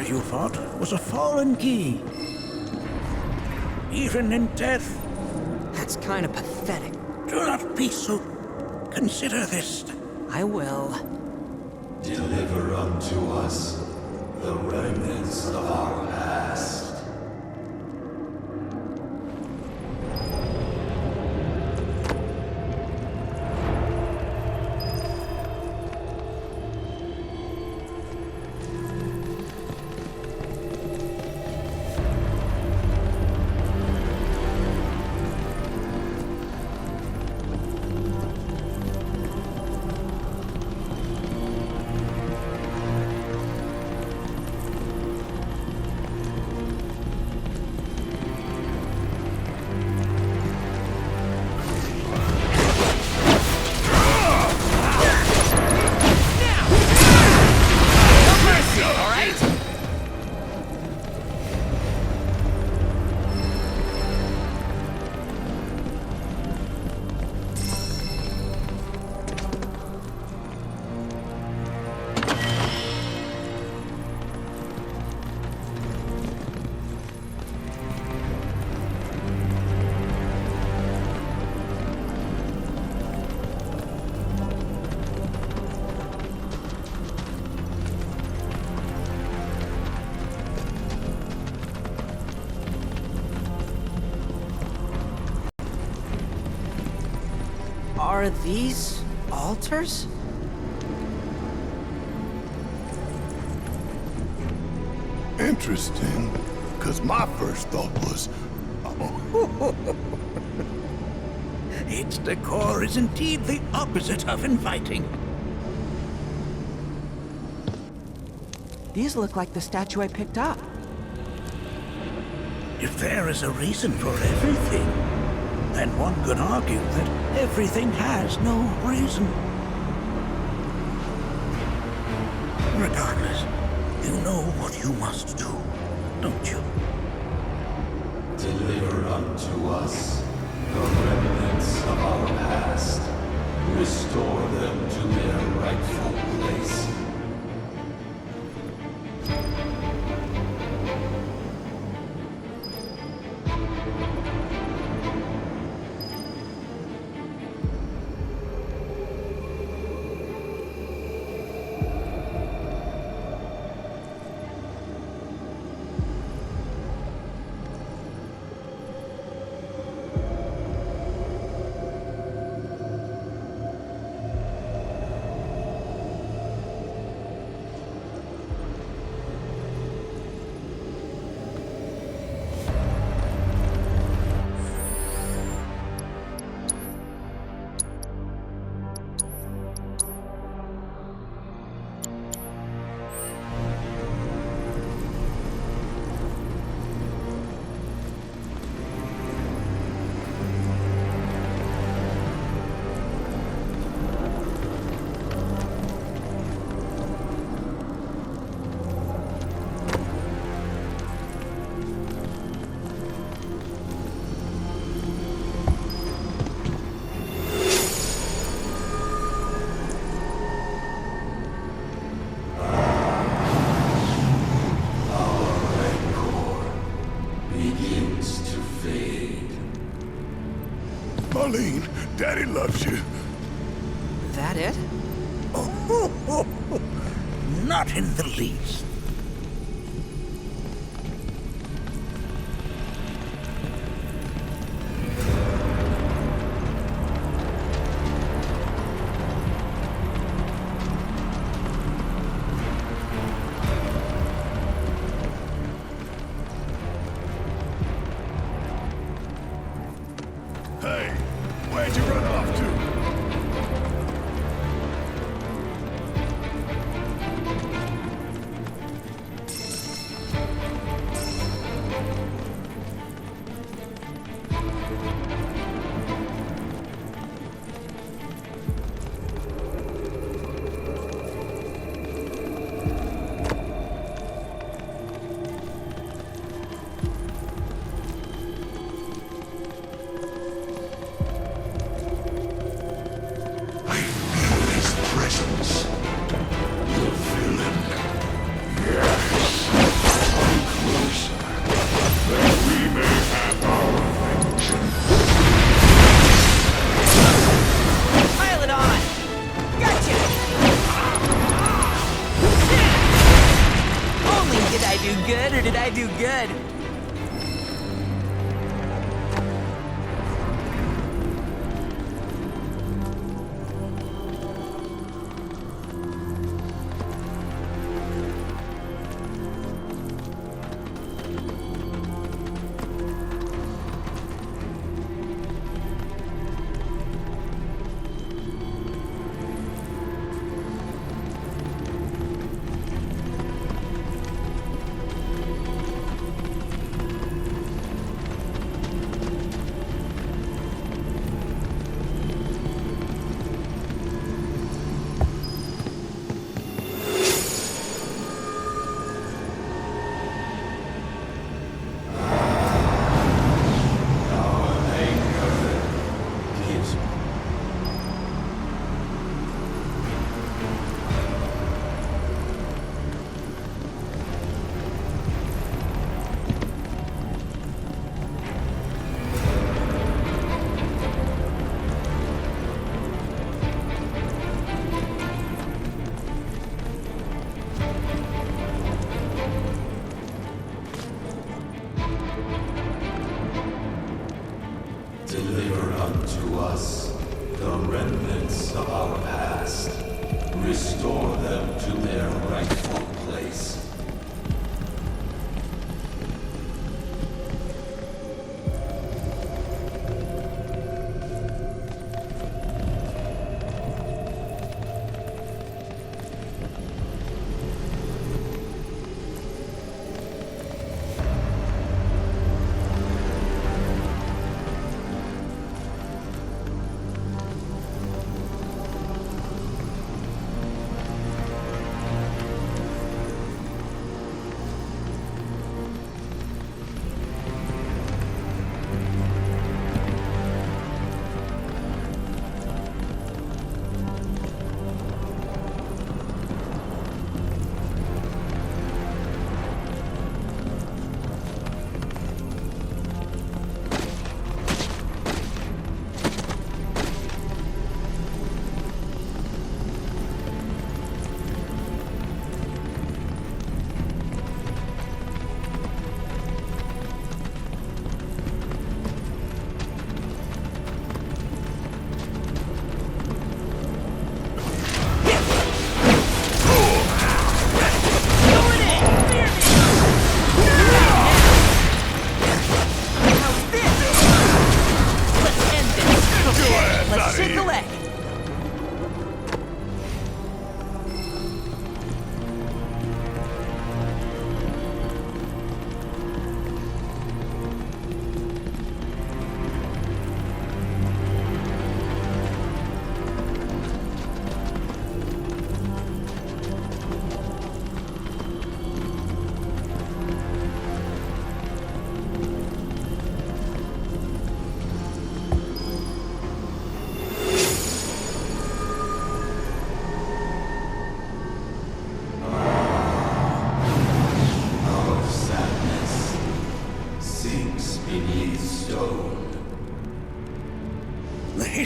You fought was a fallen key. Even in death. That's kind of pathetic. Do not be so. Consider this. I will. Deliver unto us the remnants of our past. Are these altars? Interesting, because my first thought was... Its decor is indeed the opposite of inviting. These look like the statue I picked up. If there is a reason for everything, then one could argue that everything has no reason. Regardless, you know what you must do, don't you? Deliver unto us the remnants of our past. Restore them to their rightful place. Daddy loves you. That it? Not in the least. Hey, where'd you run off to? Pile it on! Gotcha! Only did I do good, or did I do good? Deliver unto us the remnants of our past. Restore them to their rightful place.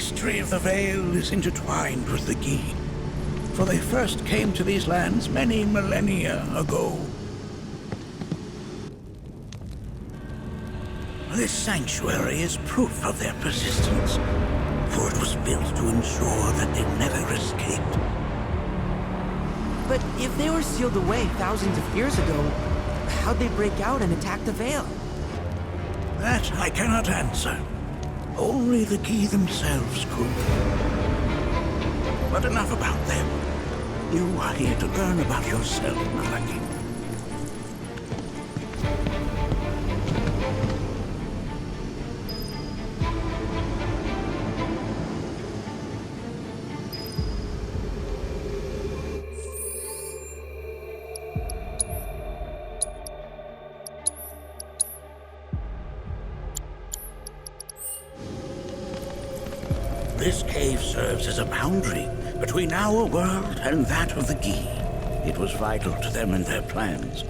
history of the Vale is intertwined with the Gi, for they first came to these lands many millennia ago. This sanctuary is proof of their persistence, for it was built to ensure that they never escaped. But if they were sealed away thousands of years ago, how'd they break out and attack the Vale? That I cannot answer. Only the Gi themselves could. But enough about them. You are here to learn about yourself, Malaki. This cave serves as a boundary between our world and that of the Gi. It was vital to them and their plans.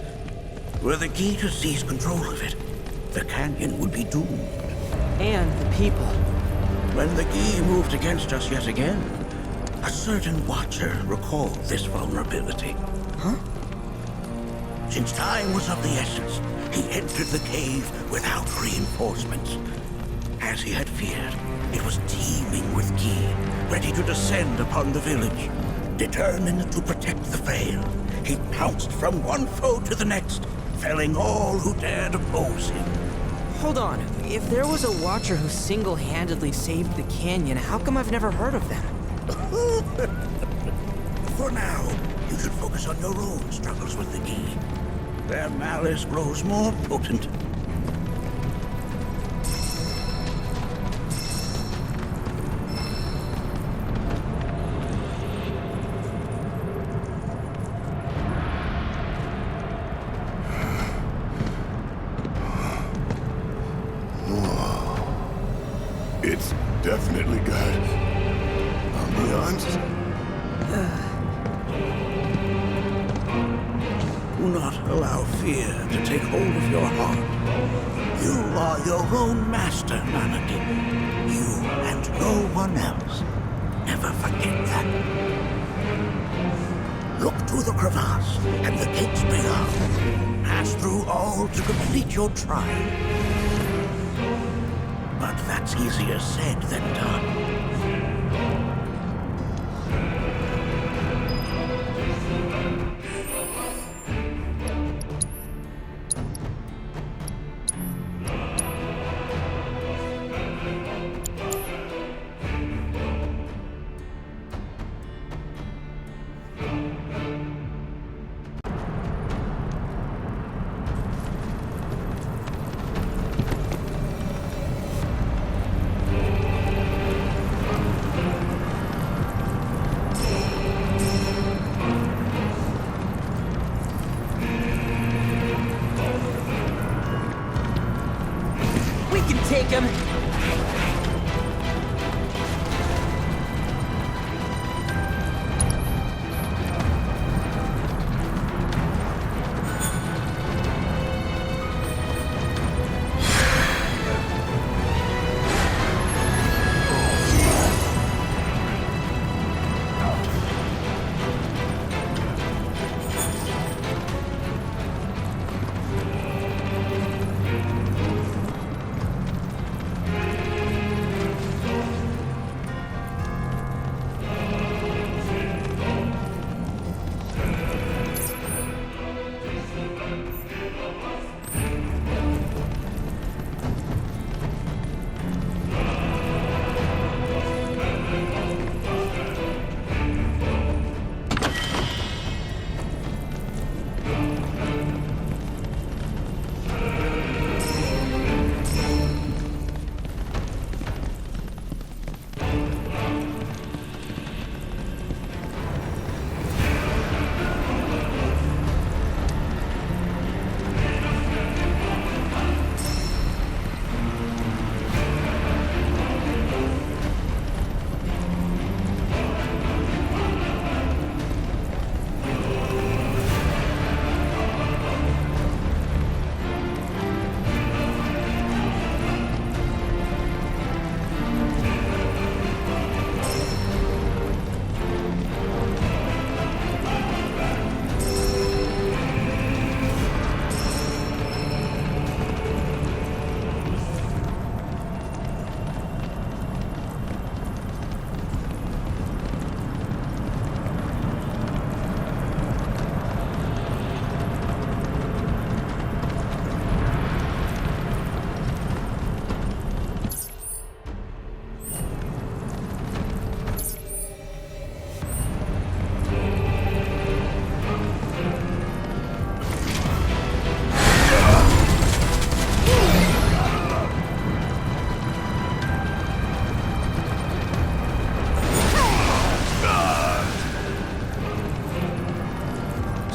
Were the Gi to seize control of it, the canyon would be doomed. And the people. When the Gi moved against us yet again, a certain watcher recalled this vulnerability. Huh? Since time was of the essence, he entered the cave without reinforcements. As he had feared, it was teeming with Gi, ready to descend upon the village. Determined to protect the Vale, he pounced from one foe to the next, felling all who dared oppose him. Hold on. If there was a watcher who single-handedly saved the canyon, how come I've never heard of them? For now, you should focus on your own struggles with the Gi. Their malice grows more potent. It's definitely good. Ambiance. Do not allow fear to take hold of your heart. You are your own master, Malaki. You and no one else. Never forget that. Look to the crevasse and the gates beyond. Pass through all to complete your trial. But that's easier said than done. Take him.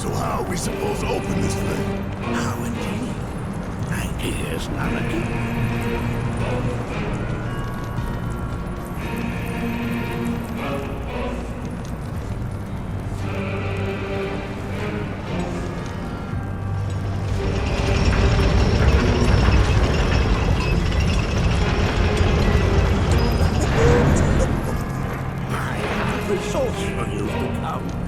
So how are we supposed to open this thing? How indeed? Ideas, Nalaki. Resource for you to come.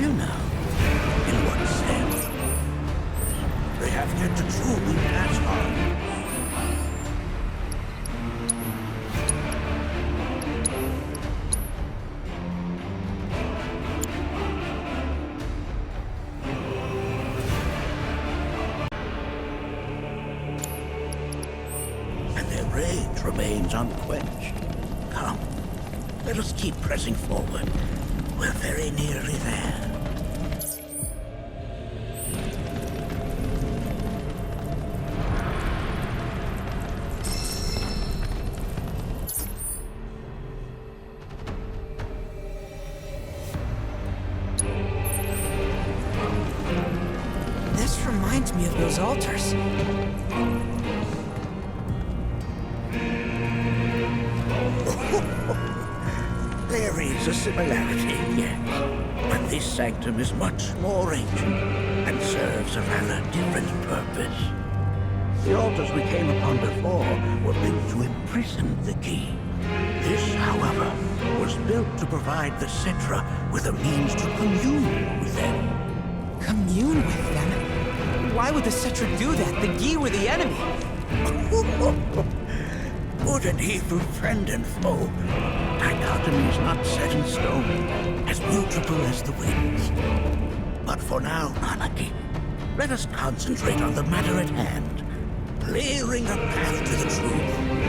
you now. In what sense? They have yet to truly pass on. And their rage remains unquenched. Come, let us keep pressing forward. We're very nearly there. This reminds me of those altars. There is a similarity, yes. But this sanctum is much more ancient and serves a rather different purpose. The altars we came upon before were built to imprison the key. This, however, was built to provide the Cetra with a means to commune with them. Commune with them? Why would the Cetra do that? The Gi were the enemy. Good and evil, friend and foe. Dichotomy is not set in stone, as mutable as the winds. But for now, Nanaki, let us concentrate on the matter at hand, clearing a path to the truth.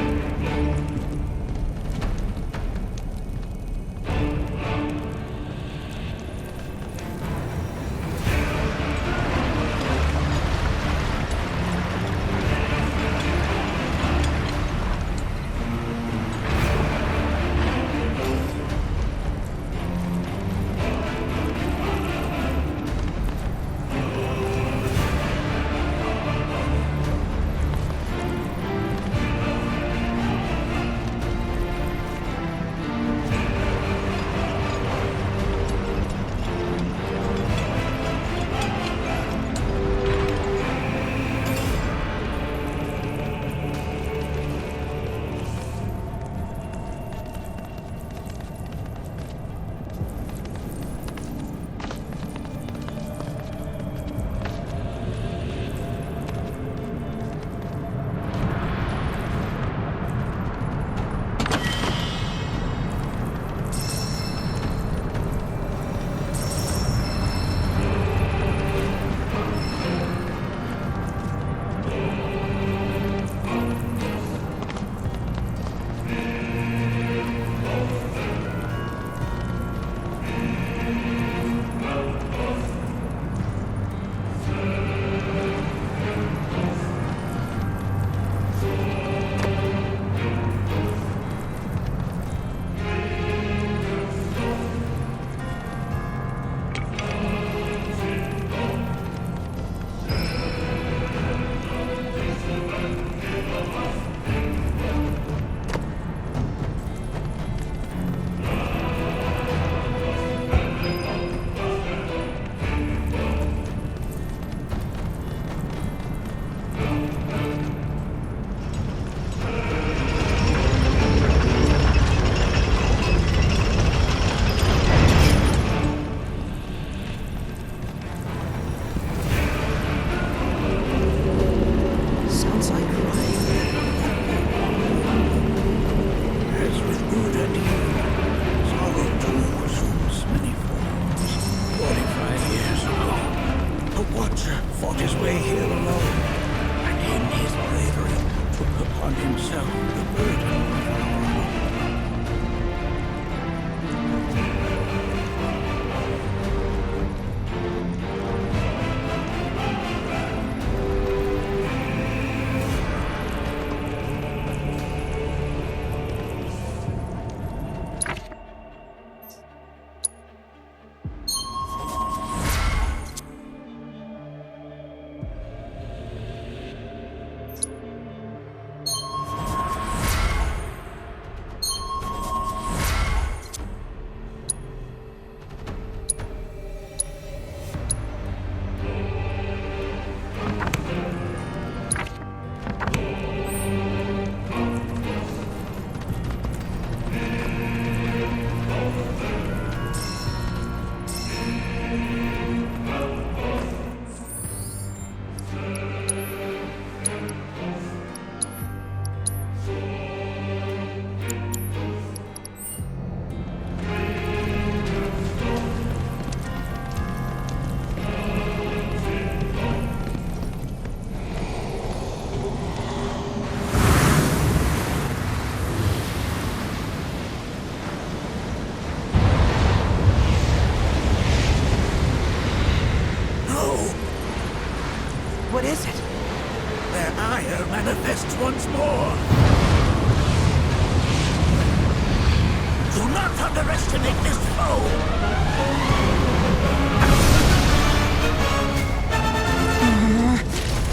underestimate this foe.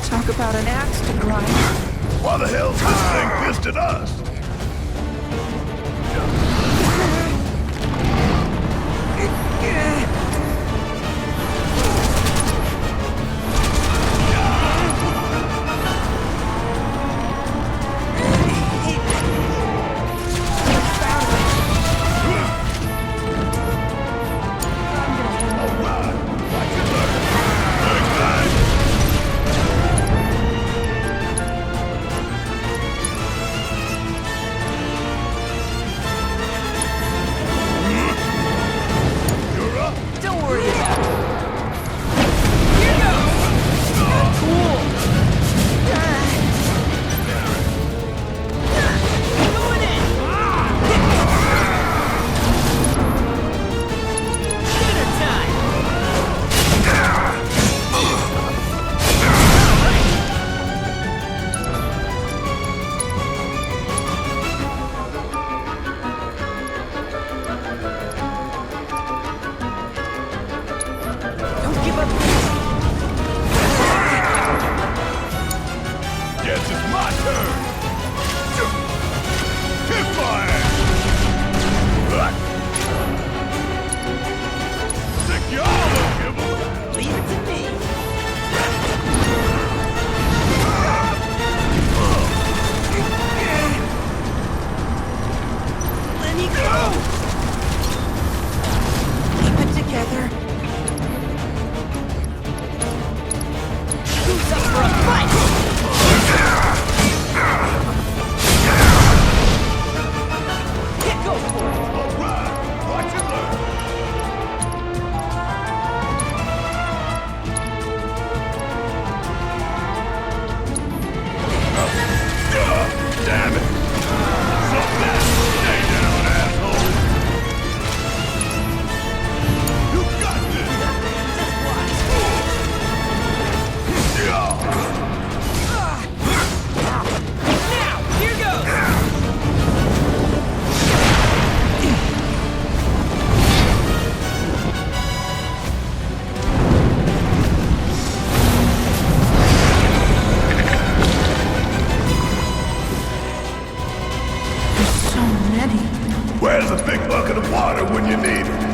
Talk about an axe to grind. Why the hell's this thing pissed at us? Where's a big bucket of water when you need it?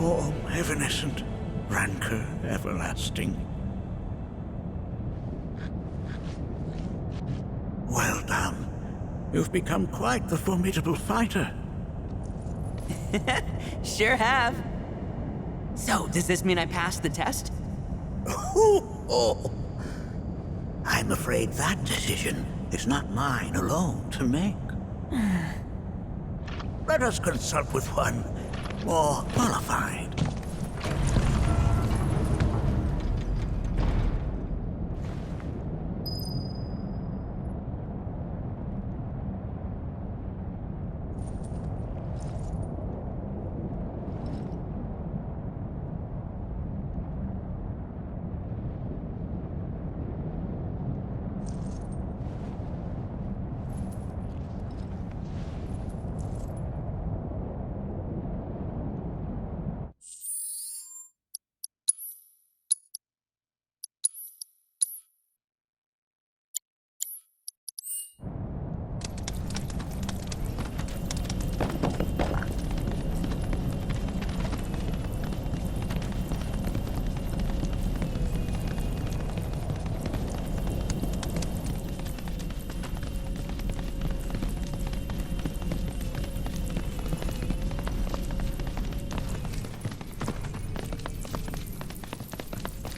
storm evanescent, rancor everlasting. Well done. You've become quite the formidable fighter. Sure have. So, does this mean I passed the test? I'm afraid that decision is not mine alone to make. Let us consult with one more qualified.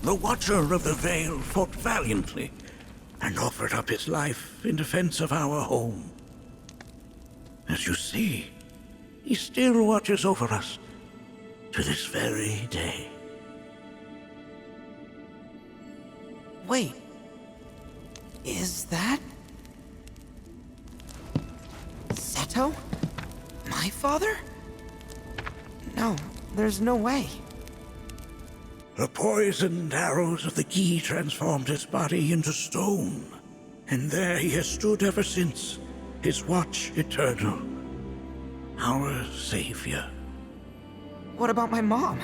The Watcher of the Veil fought valiantly and offered up his life in defense of our home. As you see, he still watches over us to this very day. Wait. Is that... Seto? My father? No, there's no way. The poisoned arrows of the key transformed his body into stone, and there he has stood ever since, his watch eternal, our savior. What about my mom?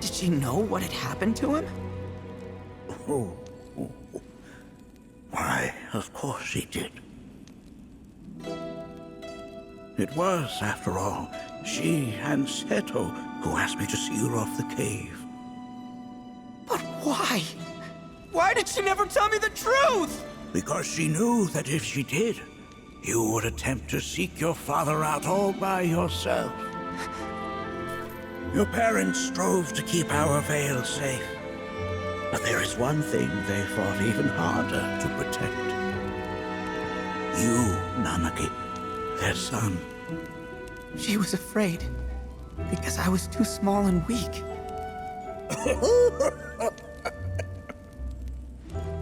Did she know what had happened to him? Why, of course she did. It was, after all, she and Seto who asked me to seal off the cave. But why? Why did she never tell me the truth? Because she knew that if she did, you would attempt to seek your father out all by yourself. Your parents strove to keep our veil safe. But there is one thing they fought even harder to protect. You, Nanaki, their son. She was afraid, because I was too small and weak.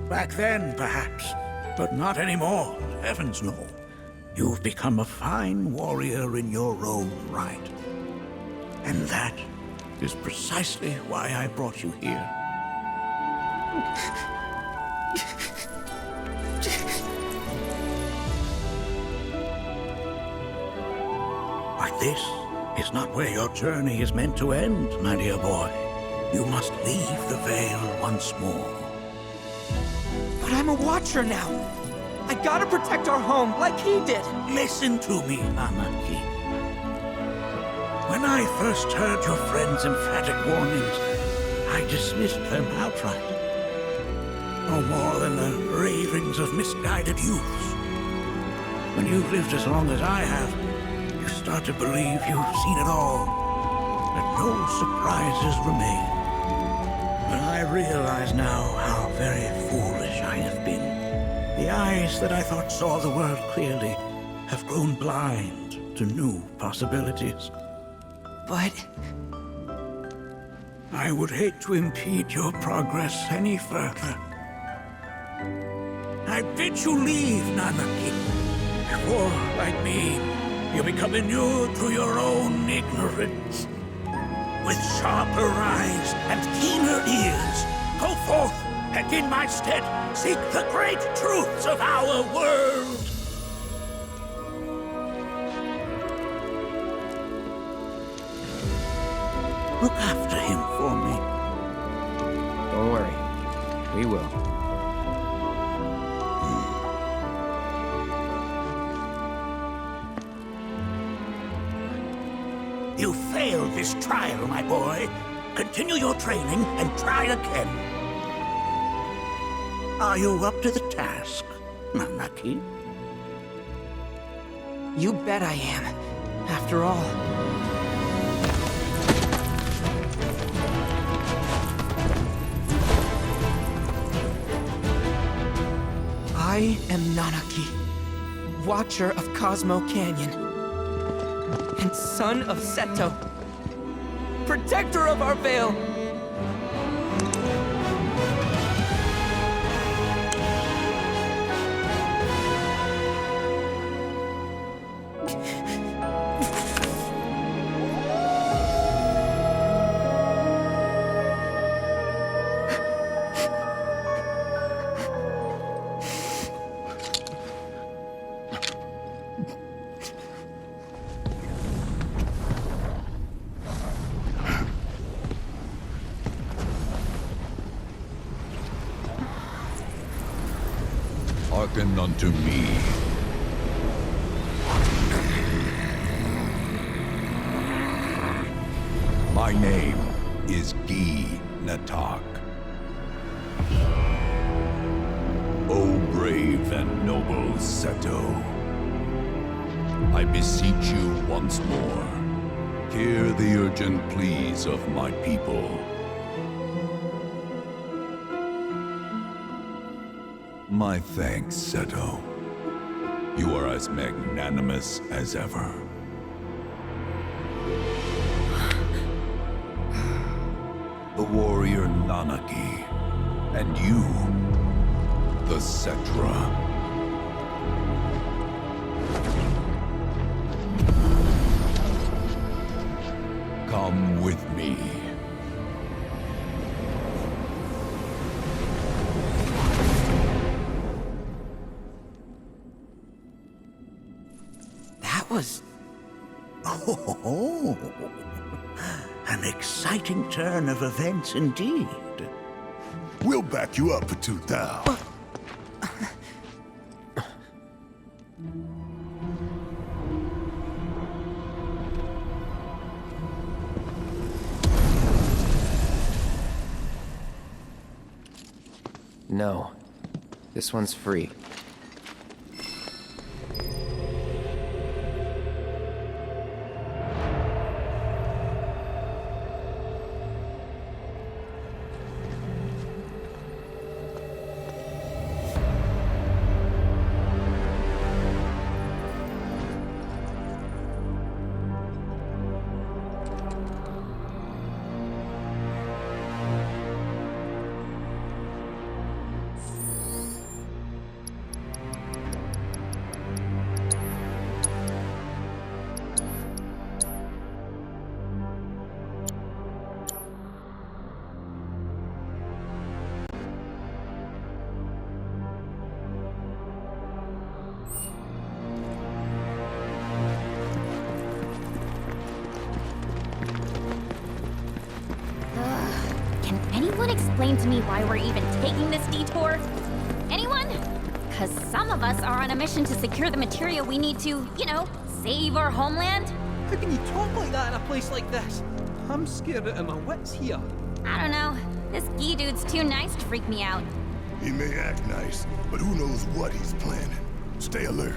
Back then, perhaps, but not anymore, heavens no. You've become a fine warrior in your own right. And that is precisely why I brought you here. But this is not where your journey is meant to end, my dear boy. You must leave the Veil once more. But I'm a Watcher now. I gotta protect our home like he did. Listen to me, Nanaki. When I first heard your friend's emphatic warnings, I dismissed them outright. No more than the ravings of misguided youths. When you've lived as long as I have, you start to believe you've seen it all, that no surprises remain. But I realize now how very foolish I have been. The eyes that I thought saw the world clearly have grown blind to new possibilities. But... I would hate to impede your progress any further. I bid you leave, Nanaki, before, like me, you become inured to your own ignorance. With sharper eyes and keener ears, go forth and in my stead seek the great truths of our world. Look after him for me. Don't worry. We will. You failed this trial, my boy. Continue your training and try again. Are you up to the task, Nanaki? You bet I am. After all. I am Nanaki, Watcher of Cosmo Canyon, and son of Seto, protector of our veil. Hearken unto me. My name is Gi Natak. O brave and noble Seto, I beseech you once more, hear the urgent pleas of my people. My thanks, Seto. You are as magnanimous as ever. The warrior Nanaki, and you, the Cetra. Come with me. Was... Oh, an exciting turn of events indeed. We'll back you up for 2,000. No. This one's free. Explain to me why we're even taking this detour? Anyone? Because some of us are on a mission to secure the material we need to, you know, save our homeland. How can you talk like that in a place like this? I'm scared out of my wits here. I don't know. This Gi dude's too nice to freak me out. He may act nice, but who knows what he's planning. Stay alert.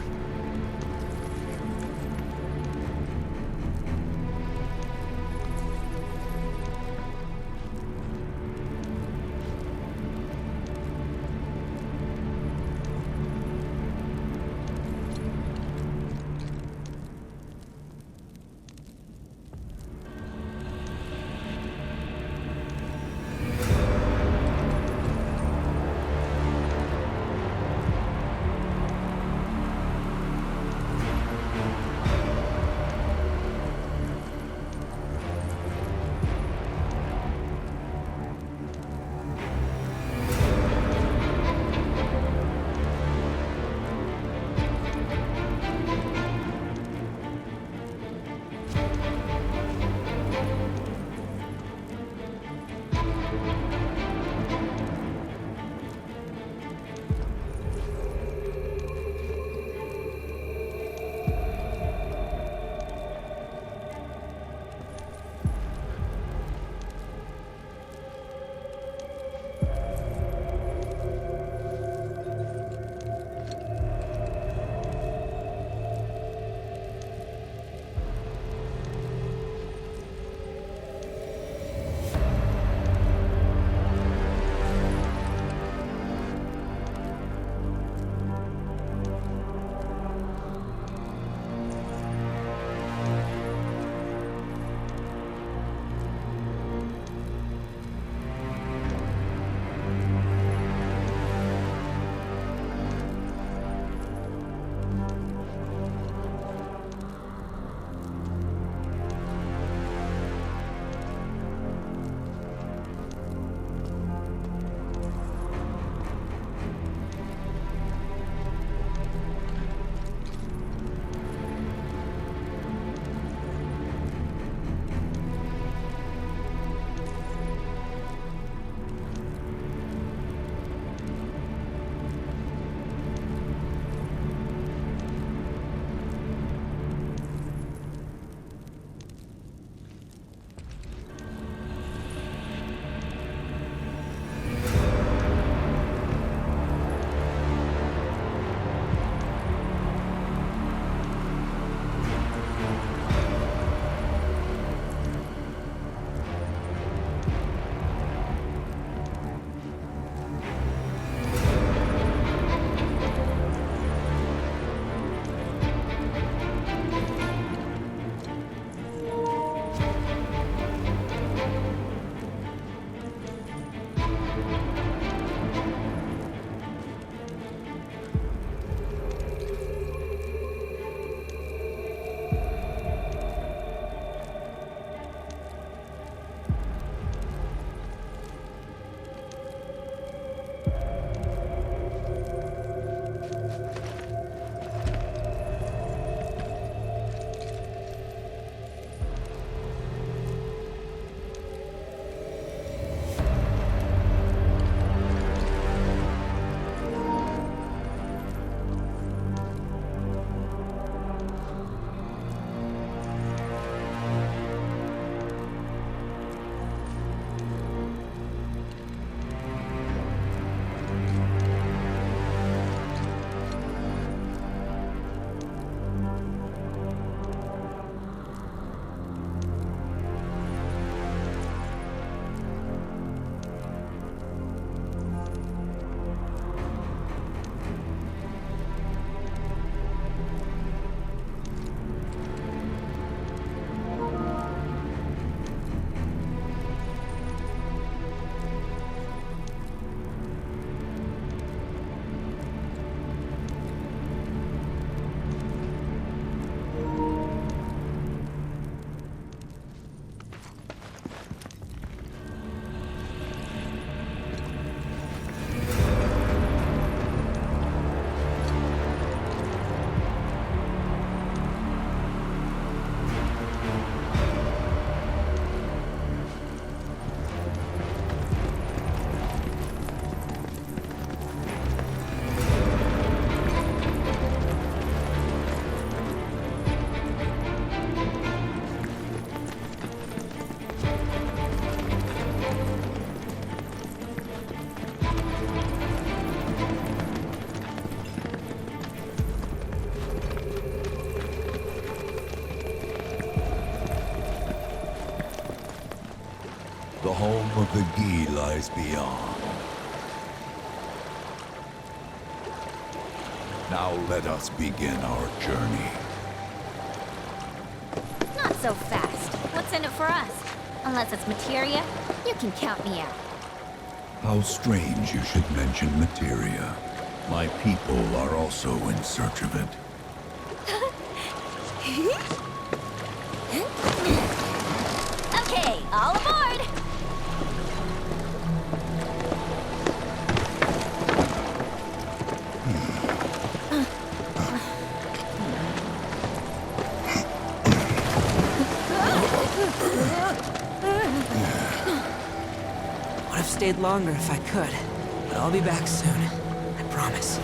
home of the Gi lies beyond. Now let us begin our journey. Not so fast. What's in it for us? Unless it's materia, you can count me out. How strange you should mention materia. My people are also in search of it. Okay, all aboard! Would have stayed longer if I could, but I'll be back soon. I promise.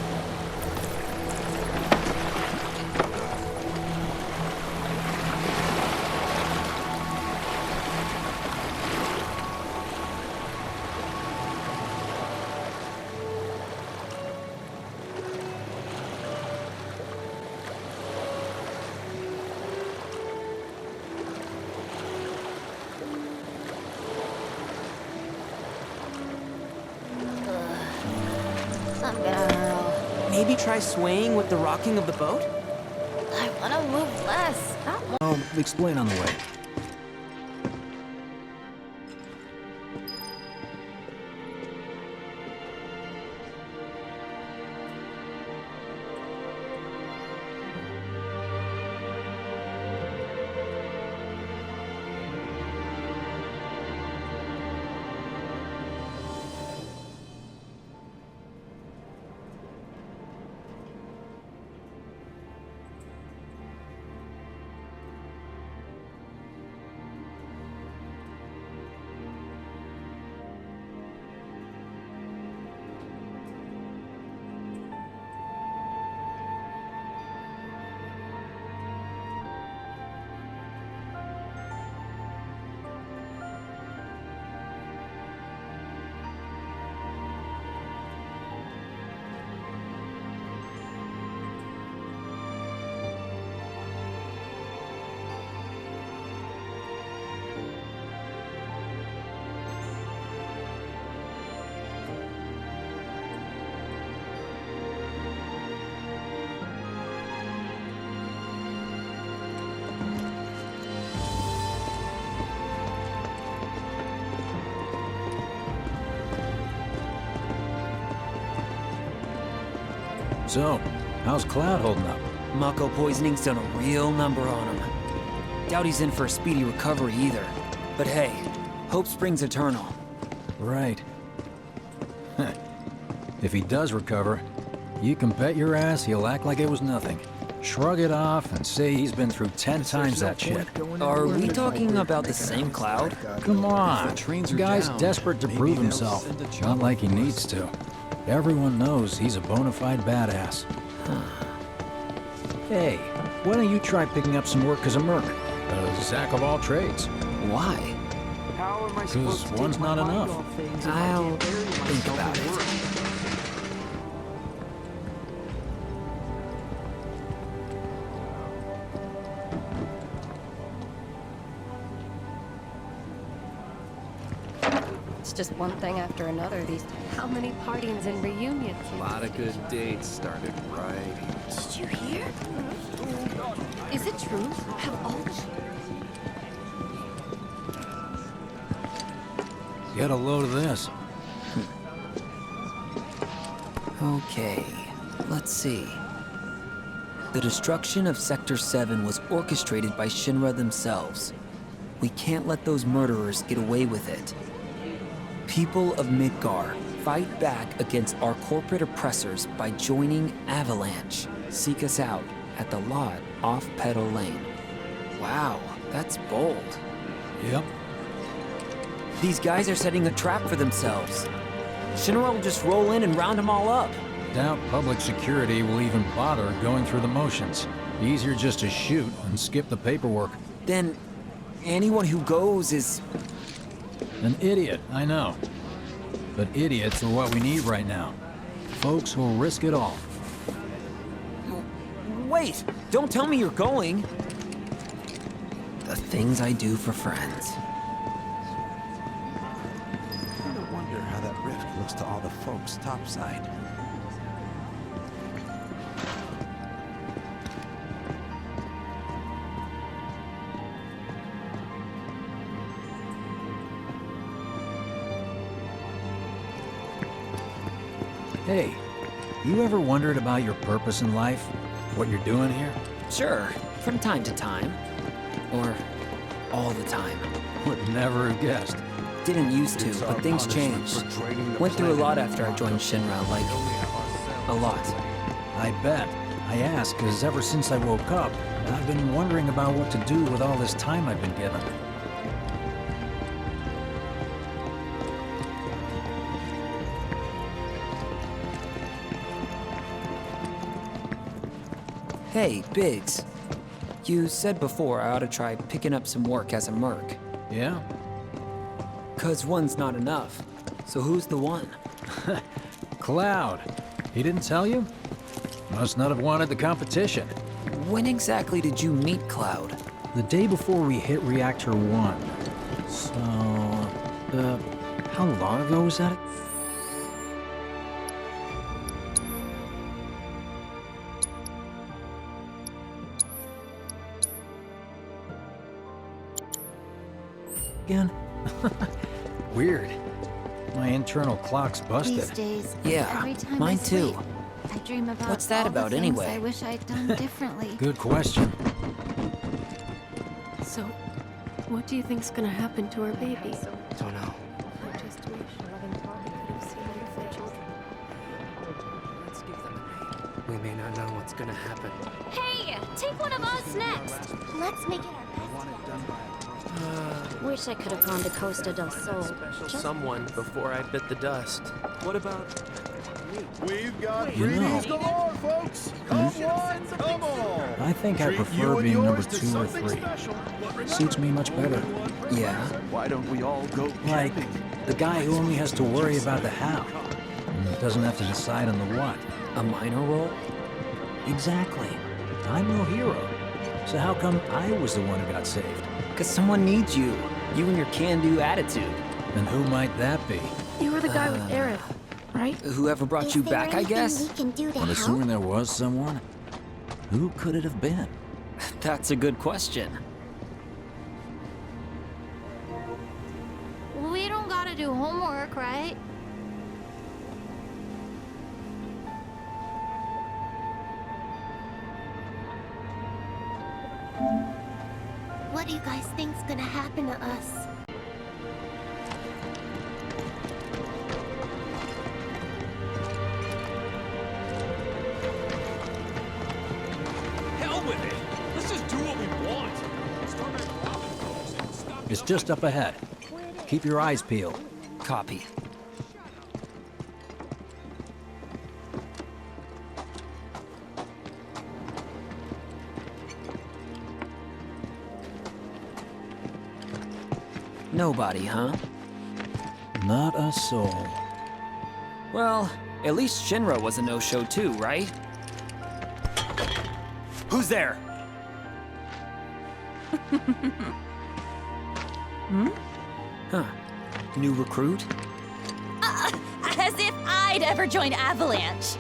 I'm gonna hurl. Maybe try swaying with the rocking of the boat? I wanna move less, not more. I'll explain on the way. So, how's Cloud holding up? Mako poisoning's done a real number on him. Doubt he's in for a speedy recovery either. But hey, hope springs eternal. Right. If he does recover, you can bet your ass he'll act like it was nothing. Shrug it off and say he's been through 10 times that shit. Are we talking about the same Cloud? Come on, the guy's desperate to prove himself. Not like he needs to. Everyone knows he's a bona fide badass. Hey, why don't you try picking up some work as a merc? A Zack of all trades. Why? Because one's not enough. I'll think about it. It's just one thing after another these. How many partings and reunions? A lot of good dates started right. Did you hear? Is it true? Have all Get a load of this. Okay, let's see. The destruction of Sector 7 was orchestrated by Shinra themselves. We can't let those murderers get away with it. People of Midgar, fight back against our corporate oppressors by joining Avalanche. Seek us out at the lot off Petal Lane. Wow, that's bold. Yep. These guys are setting a trap for themselves. Shinra will just roll in and round them all up. Doubt public security will even bother going through the motions. Easier just to shoot and skip the paperwork. Then anyone who goes is... An idiot, I know. But idiots are what we need right now. Folks who'll risk it all. Wait! Don't tell me you're going! The things I do for friends. boat's topside. Hey, you ever wondered about your purpose in life? What you're doing here? Sure, from time to time. Or all the time. Would never have guessed. Didn't used to, but things changed. Went through a lot after I joined Shinra, like, a lot. I bet. I ask because ever since I woke up, I've been wondering about what to do with all this time I've been given. Hey, Biggs. You said before I ought to try picking up some work as a merc. Yeah? 'Cause one's not enough. So who's the one? Cloud. He didn't tell you? Must not have wanted the competition. When exactly did you meet Cloud? The day before we hit Reactor 1. So, how long ago was that? Again? Weird. My internal clock's busted. These days, Yeah, every time mine I too. sleep, I dream about What's that all the about things anyway? I wish I'd done differently. Good question. So, what do you think's gonna happen to our baby? Don't know. We may not know what's gonna happen. Hey, take one of us next. Let's make it our best. Wish I could have gone to Costa del Sol. Someone before I bit the dust. What about... We've got You know. freebies galore, folks! Come on, come on! I think I Treat you prefer and being number yours to 2 or something 3. special. Suits me much better. Yeah? Why don't we all go Like, camping? the guy who only has to worry about the how. And doesn't have to decide on the what. A minor role? Exactly. I'm no hero. So how come I was the one who got saved? 'Cause someone needs you. You and your can-do attitude. And who might that be? You were the guy with Aerith, right? Whoever brought you back, I guess? Well, assuming there was someone, who could it have been? That's a good question. We don't gotta do homework, right? What do you guys think's gonna happen to us? Hell with it! Let's just do what we want! It's just up ahead. Keep your eyes peeled. Copy. Nobody, huh? Not a soul. Well, at least Shinra was a no-show too, right? Who's there? Huh. New recruit? As if I'd ever join Avalanche.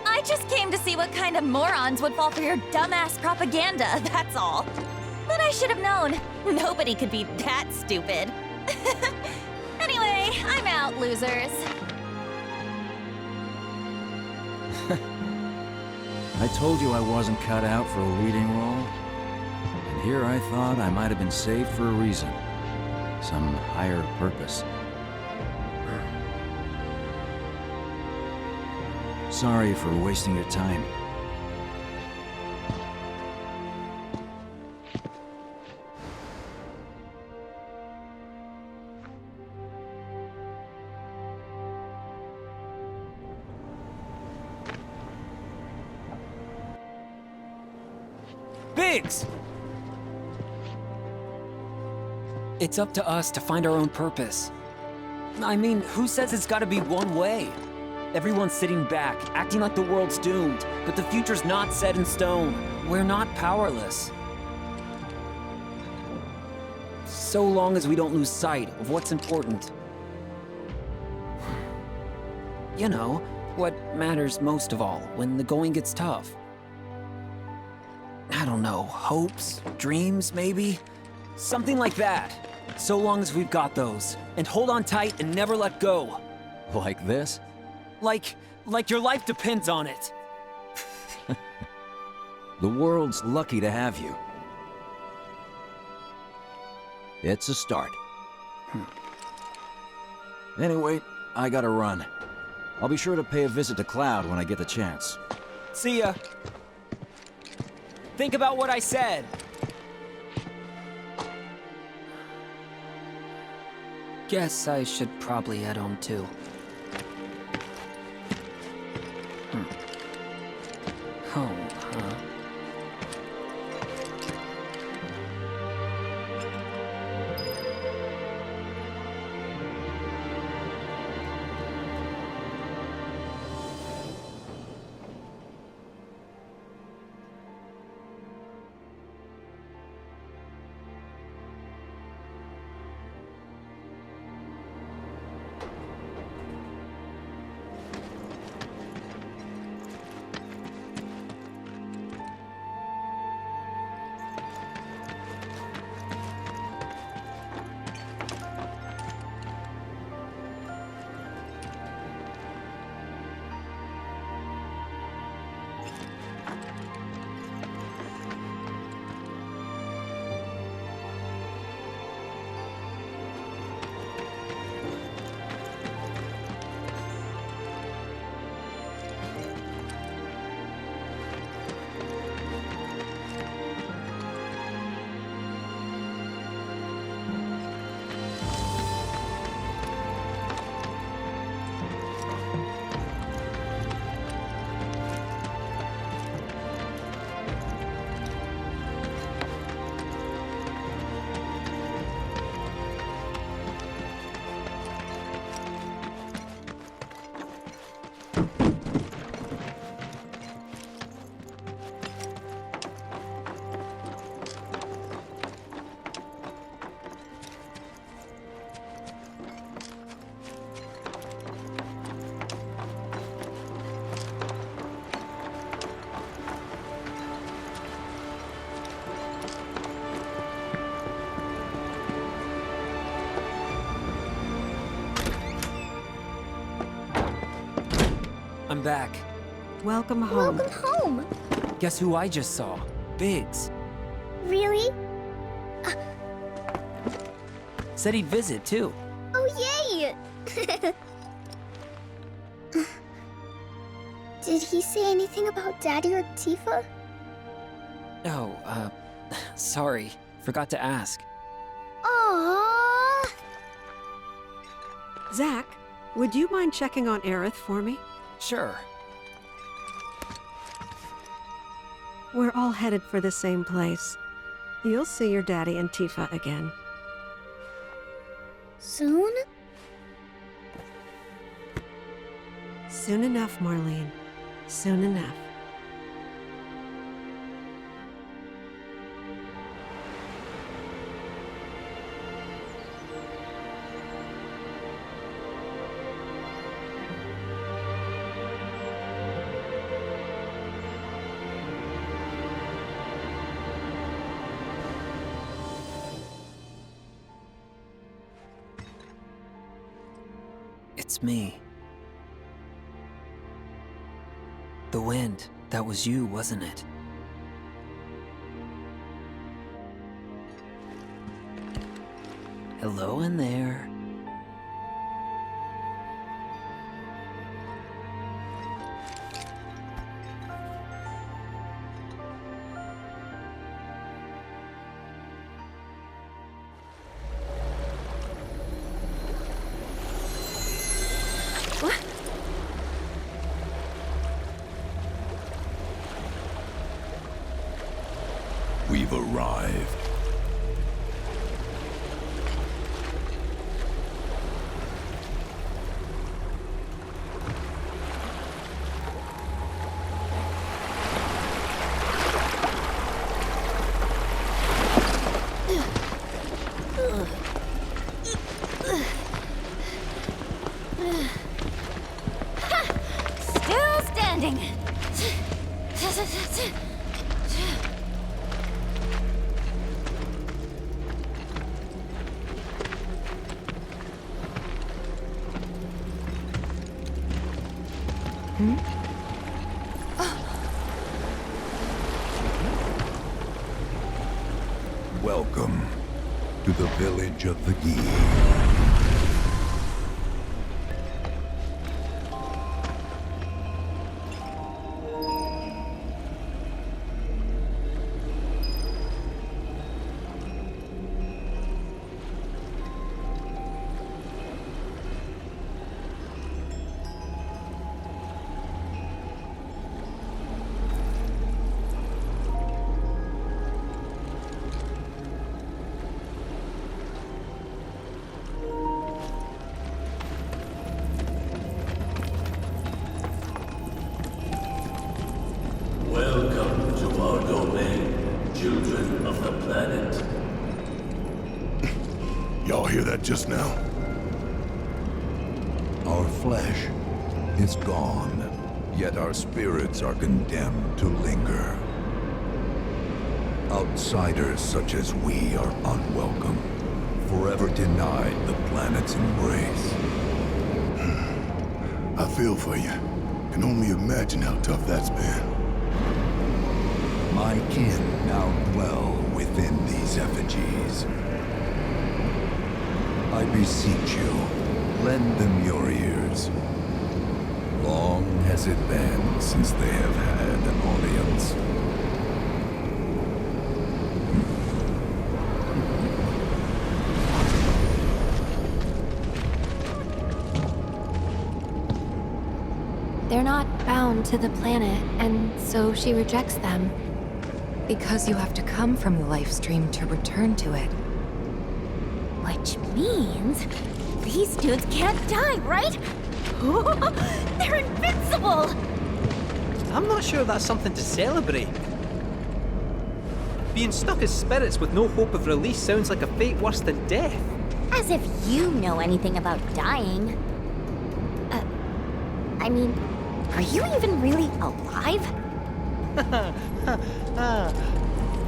I just came to see what kind of morons would fall for your dumbass propaganda, that's all. But I should have known. Nobody could be that stupid. Anyway, I'm out, losers. I told you I wasn't cut out for a leading role. And here I thought I might have been saved for a reason. Some higher purpose. Sorry for wasting your time. Biggs! It's up to us to find our own purpose. I mean, who says it's gotta be one way? Everyone's sitting back, acting like the world's doomed, but the future's not set in stone. We're not powerless. So long as we don't lose sight of what's important. You know, what matters most of all when the going gets tough. I don't know, hopes, dreams, maybe? Something like that. So long as we've got those. And hold on tight and never let go. Like this? Like your life depends on it. The world's lucky to have you. It's a start. Anyway, I gotta run. I'll be sure to pay a visit to Cloud when I get the chance. See ya. Think about what I said. Guess I should probably head home too. Home, huh? I'm back. Welcome home. Welcome home. Guess who I just saw? Biggs. Really? Said he'd visit, too. Oh, yay! Did he say anything about Daddy or Tifa? Oh, sorry. Forgot to ask. Aww. Zach, would you mind checking on Aerith for me? Sure. We're all headed for the same place. You'll see your daddy and Tifa again. Soon? Soon enough, Marlene. Soon enough. It's me. The wind. That was you, wasn't it? Hello in there. We've arrived. Welcome to the village of the Gi. Welcome to our domain, children of the planet. Y'all hear that just now? Our flesh is gone, yet our spirits are condemned to linger. Outsiders such as we are unwelcome, forever denied the planet's embrace. I feel for you. Can only imagine how tough that's been. My kin now dwell within these effigies. I beseech you, lend them your ears. Long has it been since they have had an audience. They're not bound to the planet, and so she rejects them. Because you have to come from the life stream to return to it. Which means these dudes can't die, right? They're invincible! I'm not sure that's something to celebrate. Being stuck as spirits with no hope of release sounds like a fate worse than death. As if you know anything about dying. I mean, are you even really alive?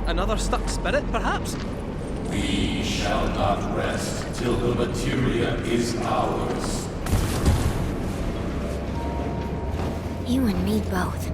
Another stuck spirit, perhaps? We shall not rest till the materia is ours. You and me both.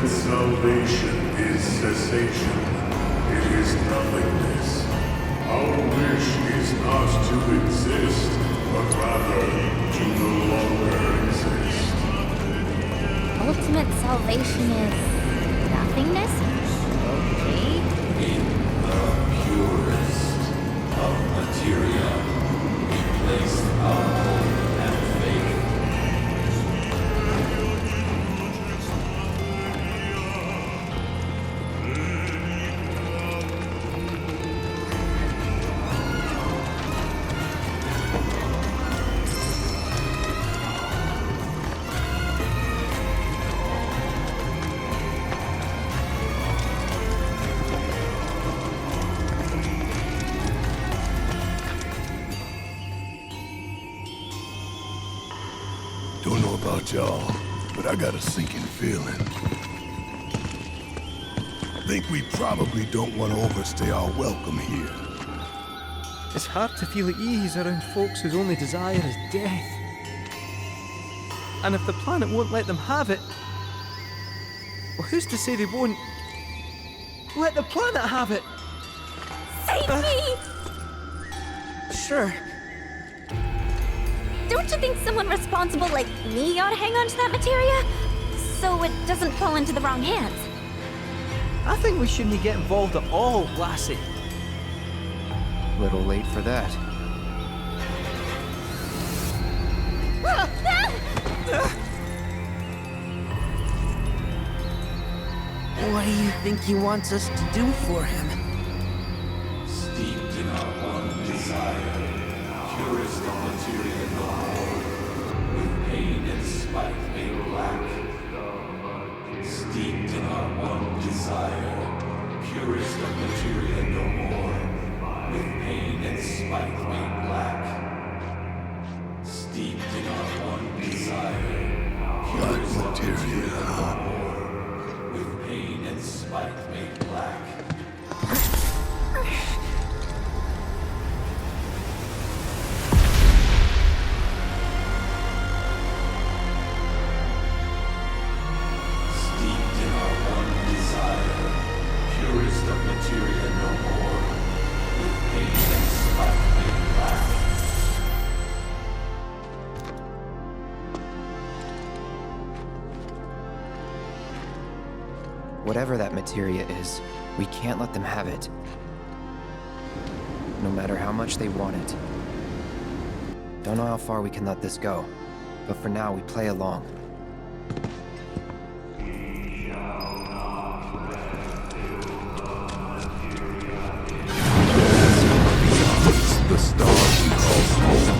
Salvation is cessation. It is nothingness. Our wish is not to exist, but rather to no longer exist. Ultimate salvation is nothingness? Okay. In the purest of materia, we place our hope and faith. Don't know about y'all, but I got a sinking feeling. Think we probably don't want to overstay our welcome here. It's hard to feel at ease around folks whose only desire is death. And if the planet won't let them have it, well, who's to say they won't let the planet have it? Save me! Sure. Don't you think someone responsible like me ought to hang on to that materia? So it doesn't fall into the wrong hands. I think we shouldn't get involved at all, lassie. Little late for that. What do you think he wants us to do for him? Steeped in our one desire, purest of materia no more, with pain and spite made black. Steeped in our one desire, purest of materia no more, with pain and spite made black. Steeped in our one desire, purest of materia no more, with pain and spite made black. Steeped in our one desire, purest of materia no more, with pain and spite made black. Whatever that materia is, we can't let them have it. No matter how much they want it. Don't know how far we can let this go, but for now we play along. The stars we call home,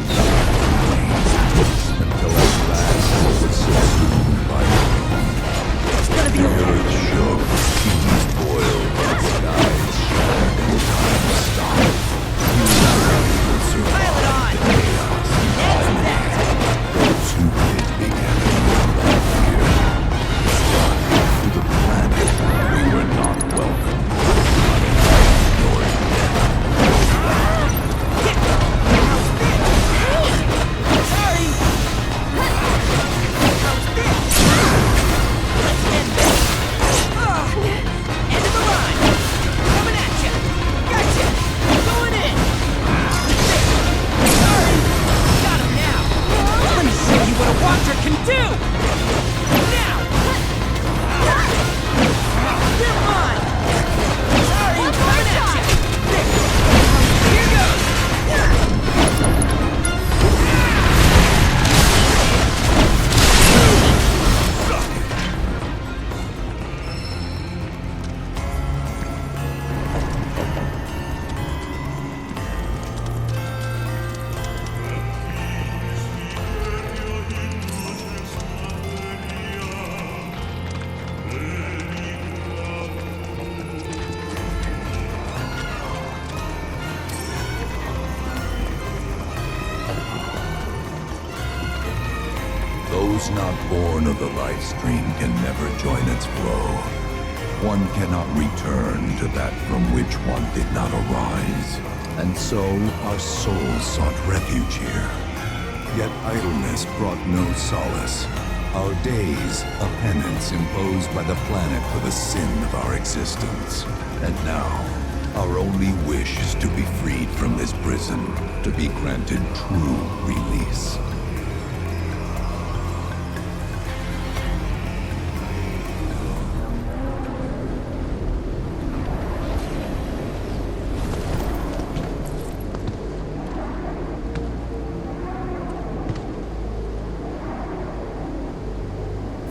until at last we're subsumed by the earth shook, seas boiled, and skies shattered, and time stopped. Humanity will survive the chaos. Those who did began to run back here. To the planet, we were not welcome. Nor death. Watcher can do! Now! You're mine! Sorry, coming at you! Here goes! Those not born of the life stream can never join its flow. One cannot return to that from which one did not arise. And so our souls sought refuge here. Yet idleness brought no solace. Our days, a penance imposed by the planet for the sin of our existence. And now, our only wish is to be freed from this prison, to be granted true release.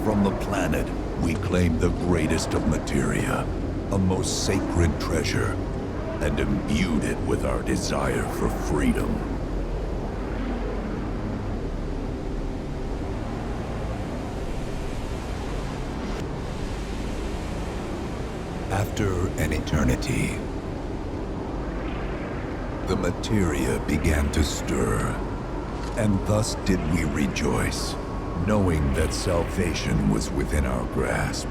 From the planet, we claim the greatest of materia, a most sacred treasure, and imbued it with our desire for freedom. After an eternity, the materia began to stir, and thus did we rejoice, knowing that salvation was within our grasp.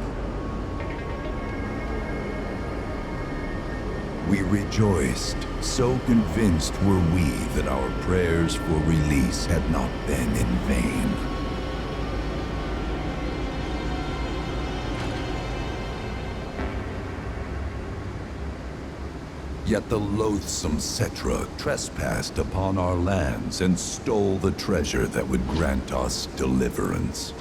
We rejoiced, so convinced were we that our prayers for release had not been in vain. Yet the loathsome Cetra trespassed upon our lands and stole the treasure that would grant us deliverance.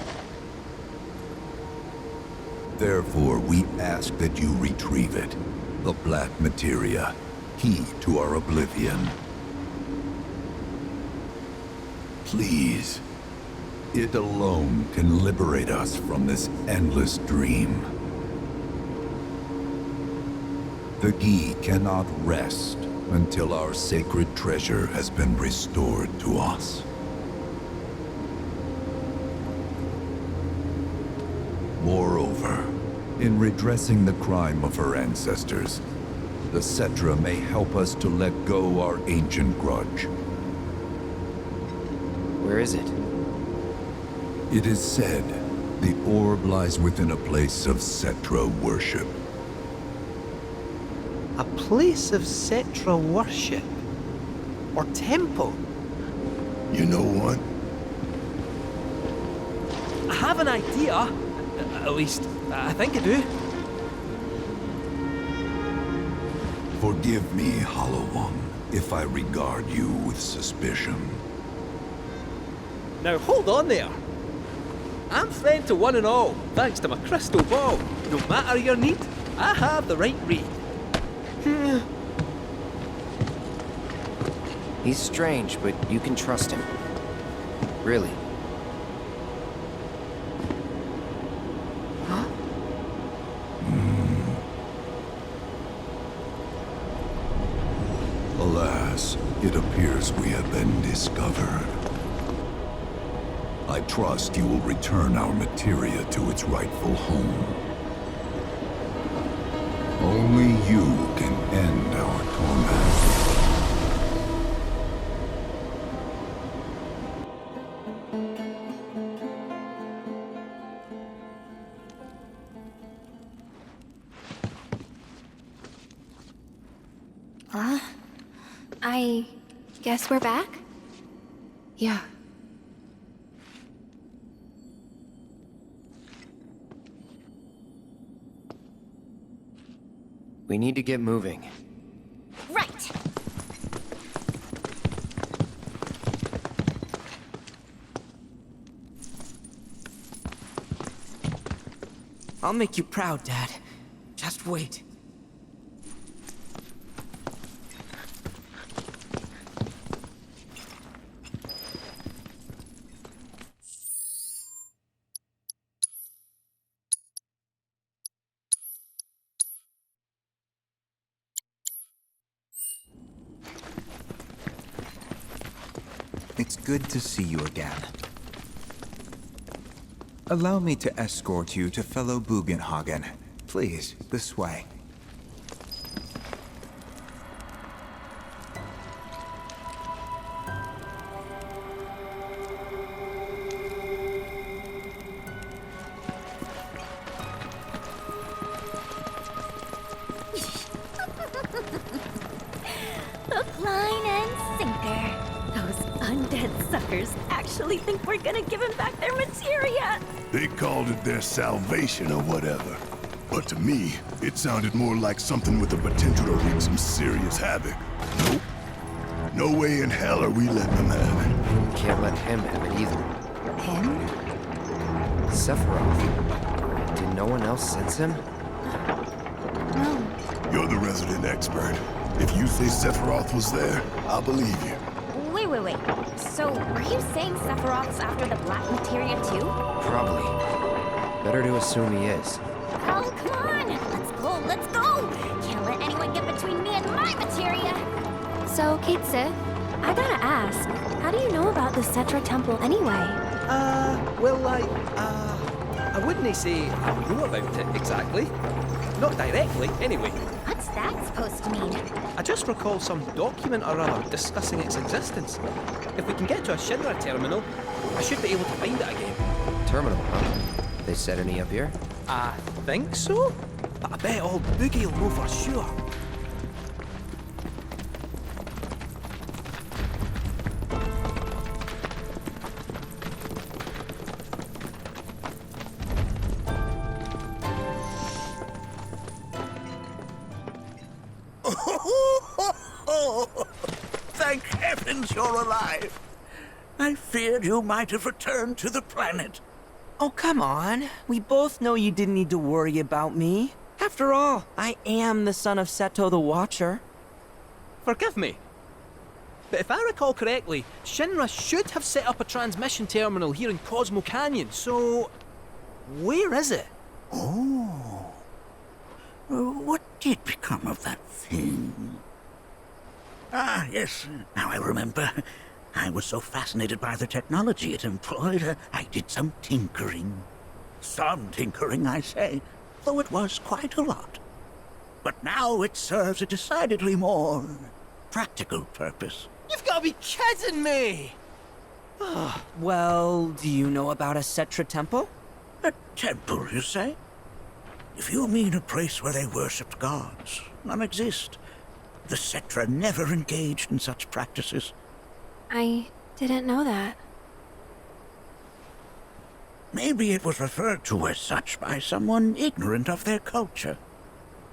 Therefore, we ask that you retrieve it, the black materia, key to our oblivion. Please, it alone can liberate us from this endless dream. The Gi cannot rest until our sacred treasure has been restored to us. Moreover, in redressing the crime of her ancestors, the Cetra may help us to let go our ancient grudge. Where is it? It is said the orb lies within a place of Cetra worship. A place of Cetra worship? Or temple? You know what? I have an idea. At least, I think I do. Forgive me, Hollow One, if I regard you with suspicion. Now hold on there. I'm friend to one and all, thanks to my crystal ball. No matter your need, I have the right read. He's strange, but you can trust him. Really. Huh? Alas, it appears we have been discovered. I trust you will return our materia to its rightful home. Only you can end our torment. I guess we're back? Yeah. We need to get moving. Right. I'll make you proud, Dad. Just wait. It's good to see you again. Allow me to escort you to fellow Bugenhagen. Please, this way. Hook, line, and sinker. Those undead suckers actually think we're gonna give them back their materia. They called it their salvation or whatever. But to me, it sounded more like something with the potential to wreak some serious havoc. Nope. No way in hell are we letting them have it. Can't let him have it either. Him? Sephiroth. Did no one else sense him? No. You're the resident expert. If you say Sephiroth was there, I'll believe you. Wait. So, are you saying Sephiroth's after the black materia too? Probably. Better to assume he is. Oh, come on! Let's go! Can't let anyone get between me and my materia! So, Kitsu, I gotta ask, how do you know about the Cetra Temple anyway? Well, I wouldn't say I know about it exactly. Not directly, anyway. What's that supposed to mean? I just recall some document or other discussing its existence. If we can get to a Shinra terminal, I should be able to find it again. Terminal, huh? They set any up here? I think so, but I bet old Boogie will know for sure. Thank heavens you're alive. I feared you might have returned to the planet. Oh, come on. We both know you didn't need to worry about me. After all, I am the son of Seto the Watcher. Forgive me. But if I recall correctly, Shinra should have set up a transmission terminal here in Cosmo Canyon, so... where is it? Oh. What did become of that thing? Ah, yes, now I remember. I was so fascinated by the technology it employed, I did some tinkering. Some tinkering, I say, though it was quite a lot. But now it serves a decidedly more practical purpose. You've got to be kidding me! Well, do you know about a Cetra temple? A temple, you say? If you mean a place where they worshipped gods, none exist. The Cetra never engaged in such practices. I didn't know that. Maybe it was referred to as such by someone ignorant of their culture.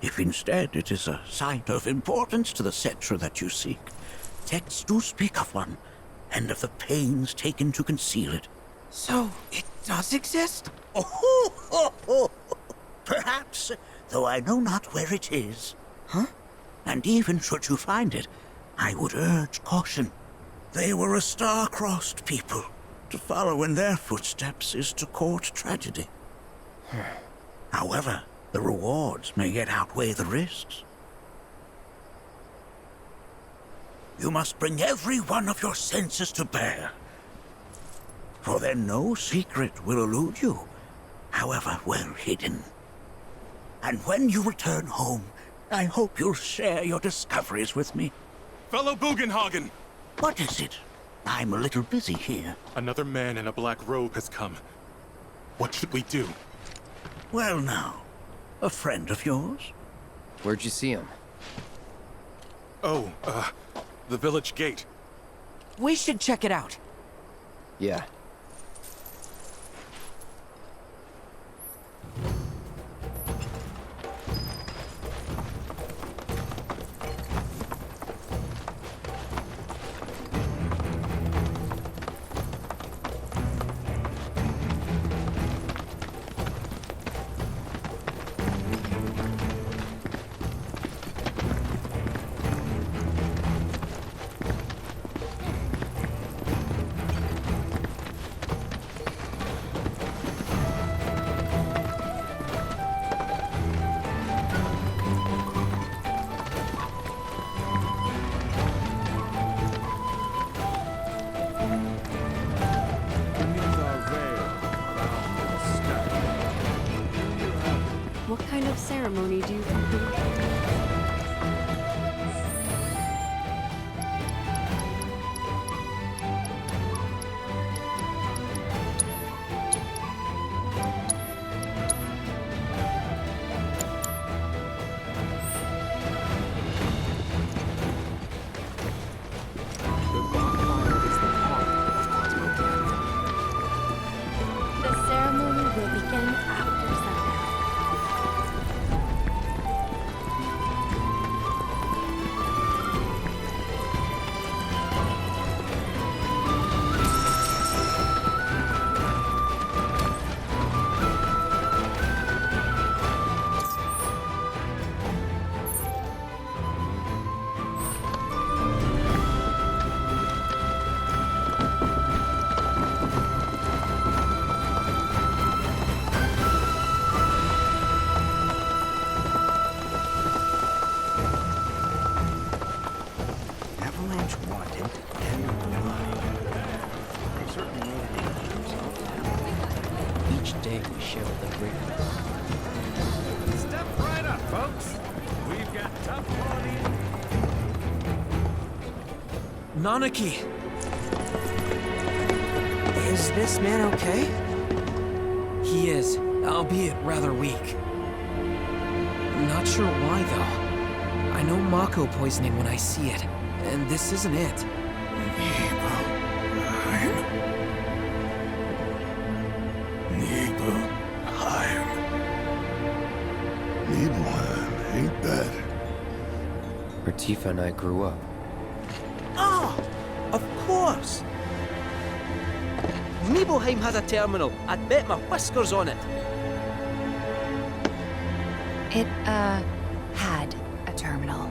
If instead it is a site of importance to the Cetra that you seek, texts do speak of one, and of the pains taken to conceal it. So, it does exist? Oh, perhaps, though I know not where it is. Huh? And even should you find it, I would urge caution. They were a star-crossed people. To follow in their footsteps is to court tragedy. However, the rewards may yet outweigh the risks. You must bring every one of your senses to bear. For then no secret will elude you, however well hidden. And when you return home, I hope you'll share your discoveries with me. Fellow Bugenhagen! What is it? I'm a little busy here. Another man in a black robe has come. What should we do? Well now, a friend of yours? Where'd you see him? Oh, the village gate. We should check it out. Yeah. What kind of ceremony do you complete? The ceremony will begin after sundown. Avalanche wanted and denied. They certainly made a name for themselves. Each day we share the greatness. Step right up, folks. We've got tough quality. Nanaki! Is this man okay? He is, albeit rather weak. Not sure why, though. I know Mako poisoning when I see it, and this isn't it. Nibelheim, ain't bad. Where Tifa and I grew up. Oh, close. Nibelheim has a terminal. I'd bet my whiskers on it. It, had a terminal.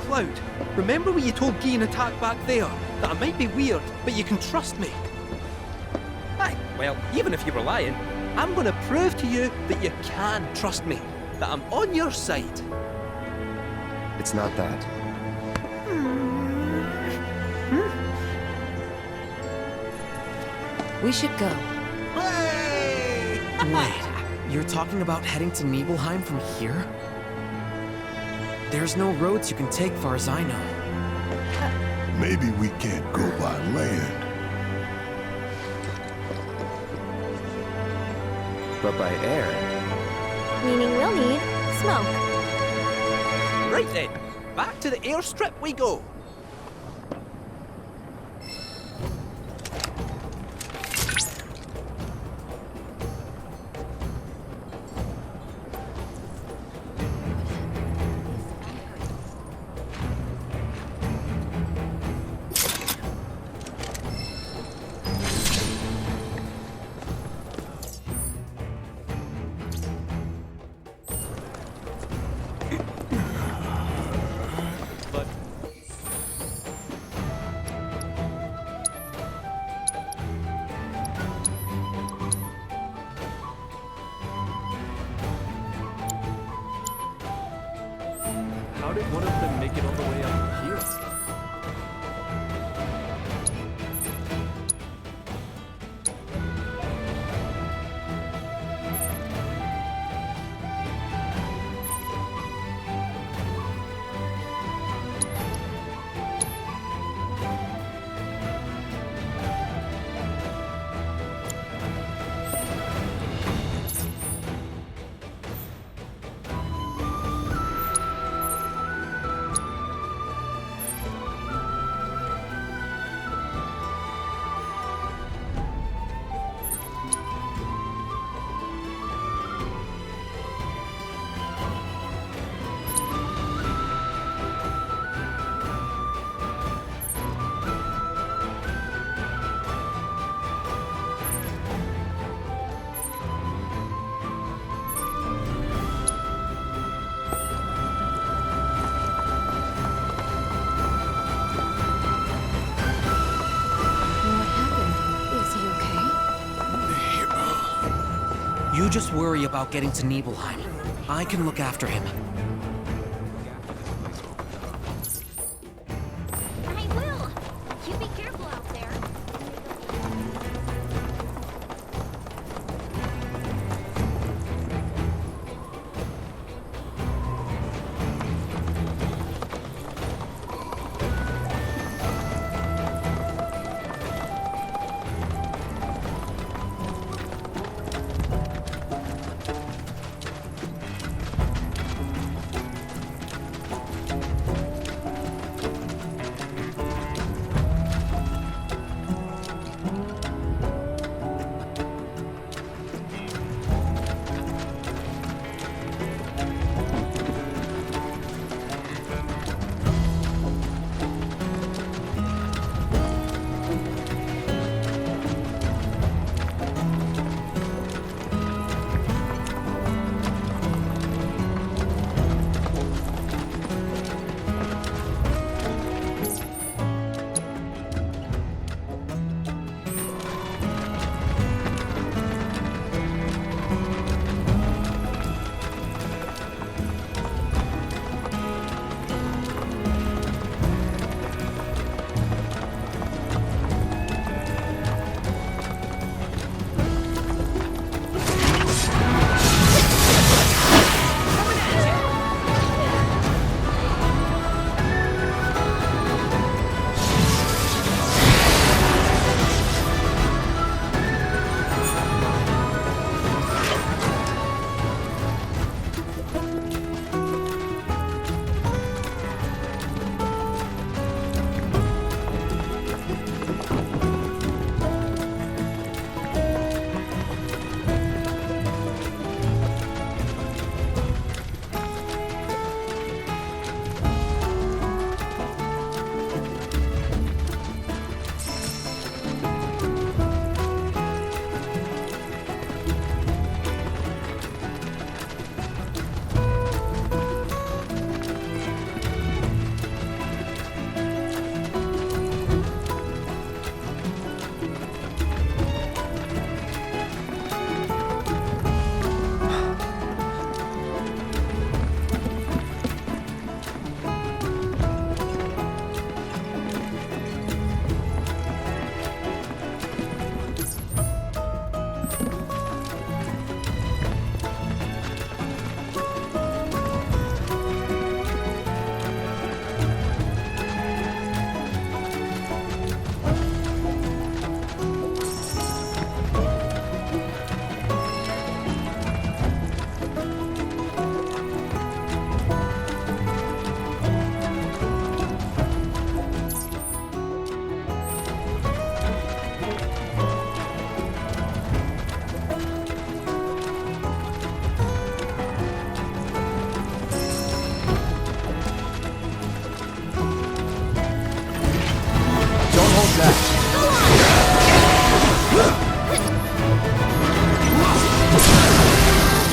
Cloud, remember when you told Guy and Attack back there that I might be weird, but you can trust me? Aye, well, even if you were lying, I'm gonna prove to you that you can trust me, that I'm on your side. It's not that. We should go. Wait, you're talking about heading to Nibelheim from here? There's no roads you can take far as I know. Maybe we can't go by land. But by air. Meaning we'll need smoke. Right then, back to the airstrip we go. How did one of them make it all the way up here? You just worry about getting to Nibelheim. I can look after him. I will! You be careful out there.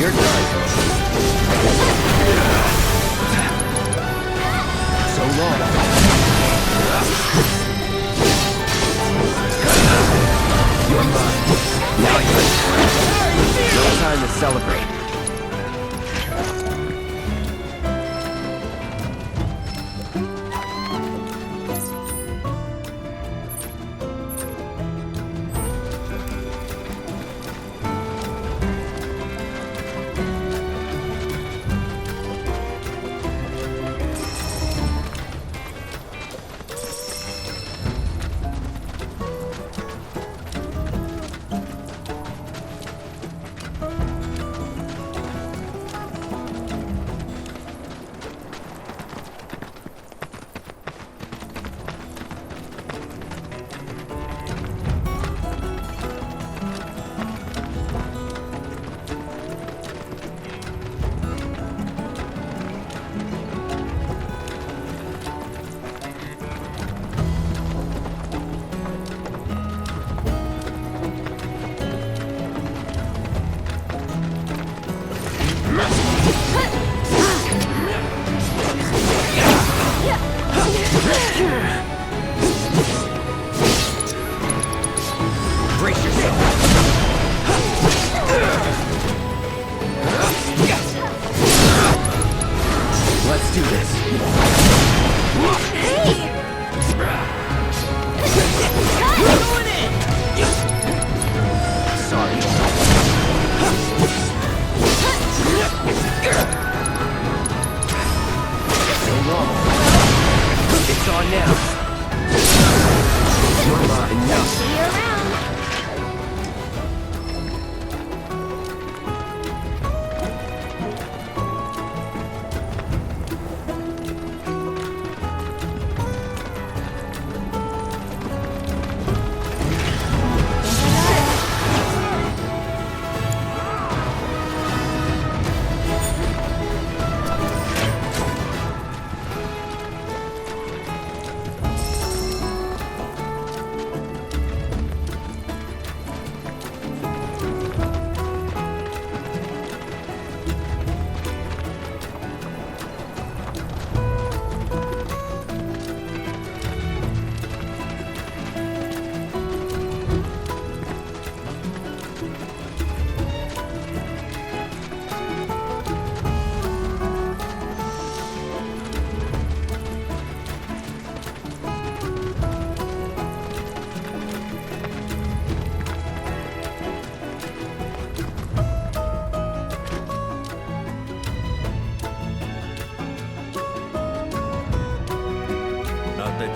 You're done. So long. You're mine. Now you're no time to celebrate. Brace yourself. Let's do this. Hey! Sorry. So long. It's on now. You're mine now. See you around.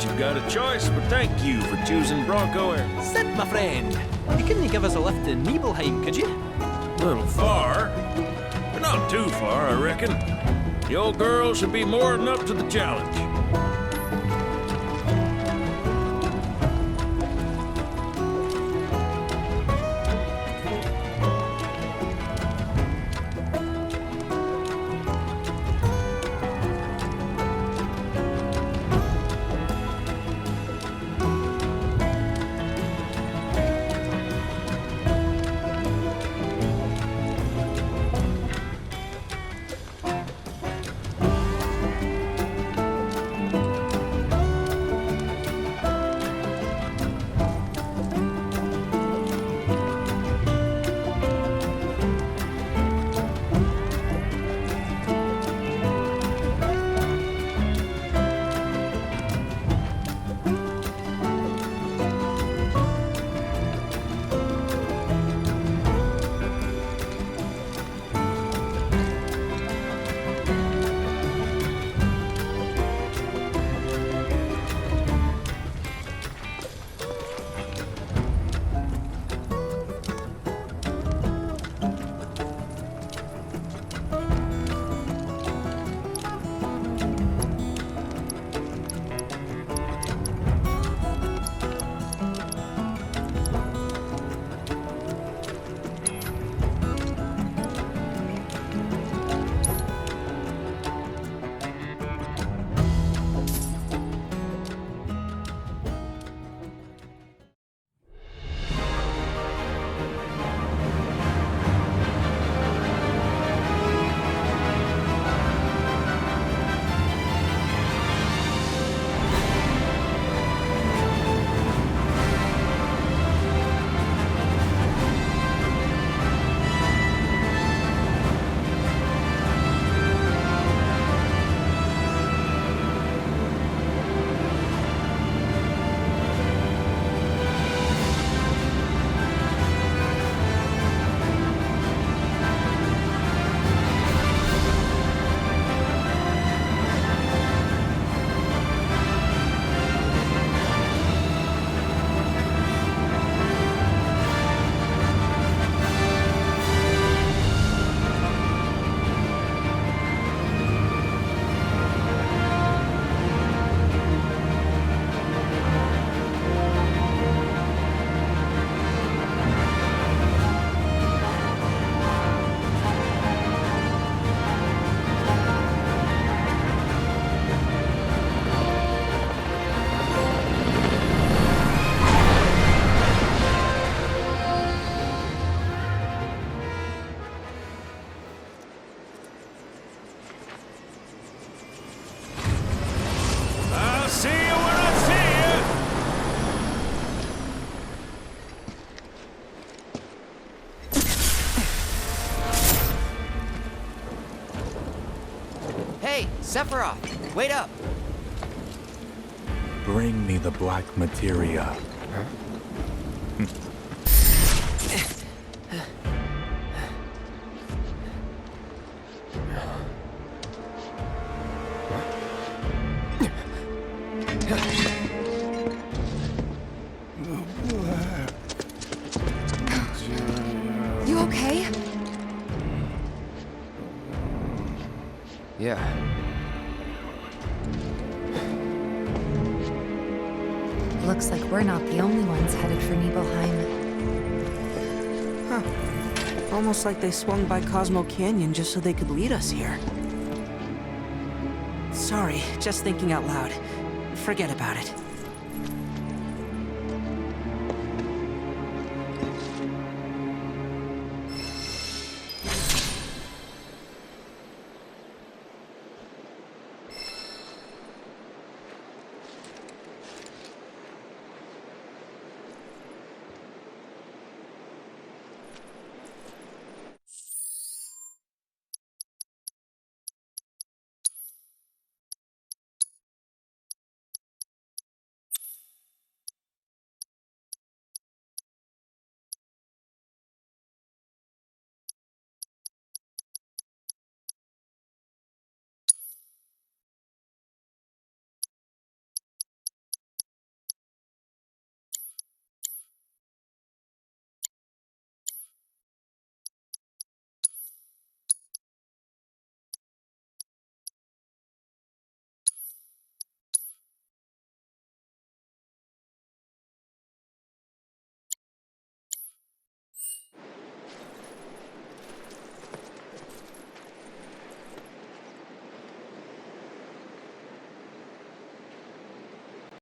You've got a choice, but thank you for choosing Bronco Air. Sit, my friend. You couldn't give us a lift to Nibelheim, could you? A little far, but not too far, I reckon. The old girl should be more than up to the challenge. Sephiroth, wait up! Bring me the black materia. You okay? Yeah. Looks like we're not the only ones headed for Nibelheim. Huh. Almost like they swung by Cosmo Canyon just so they could lead us here. Sorry, just thinking out loud. Forget about it.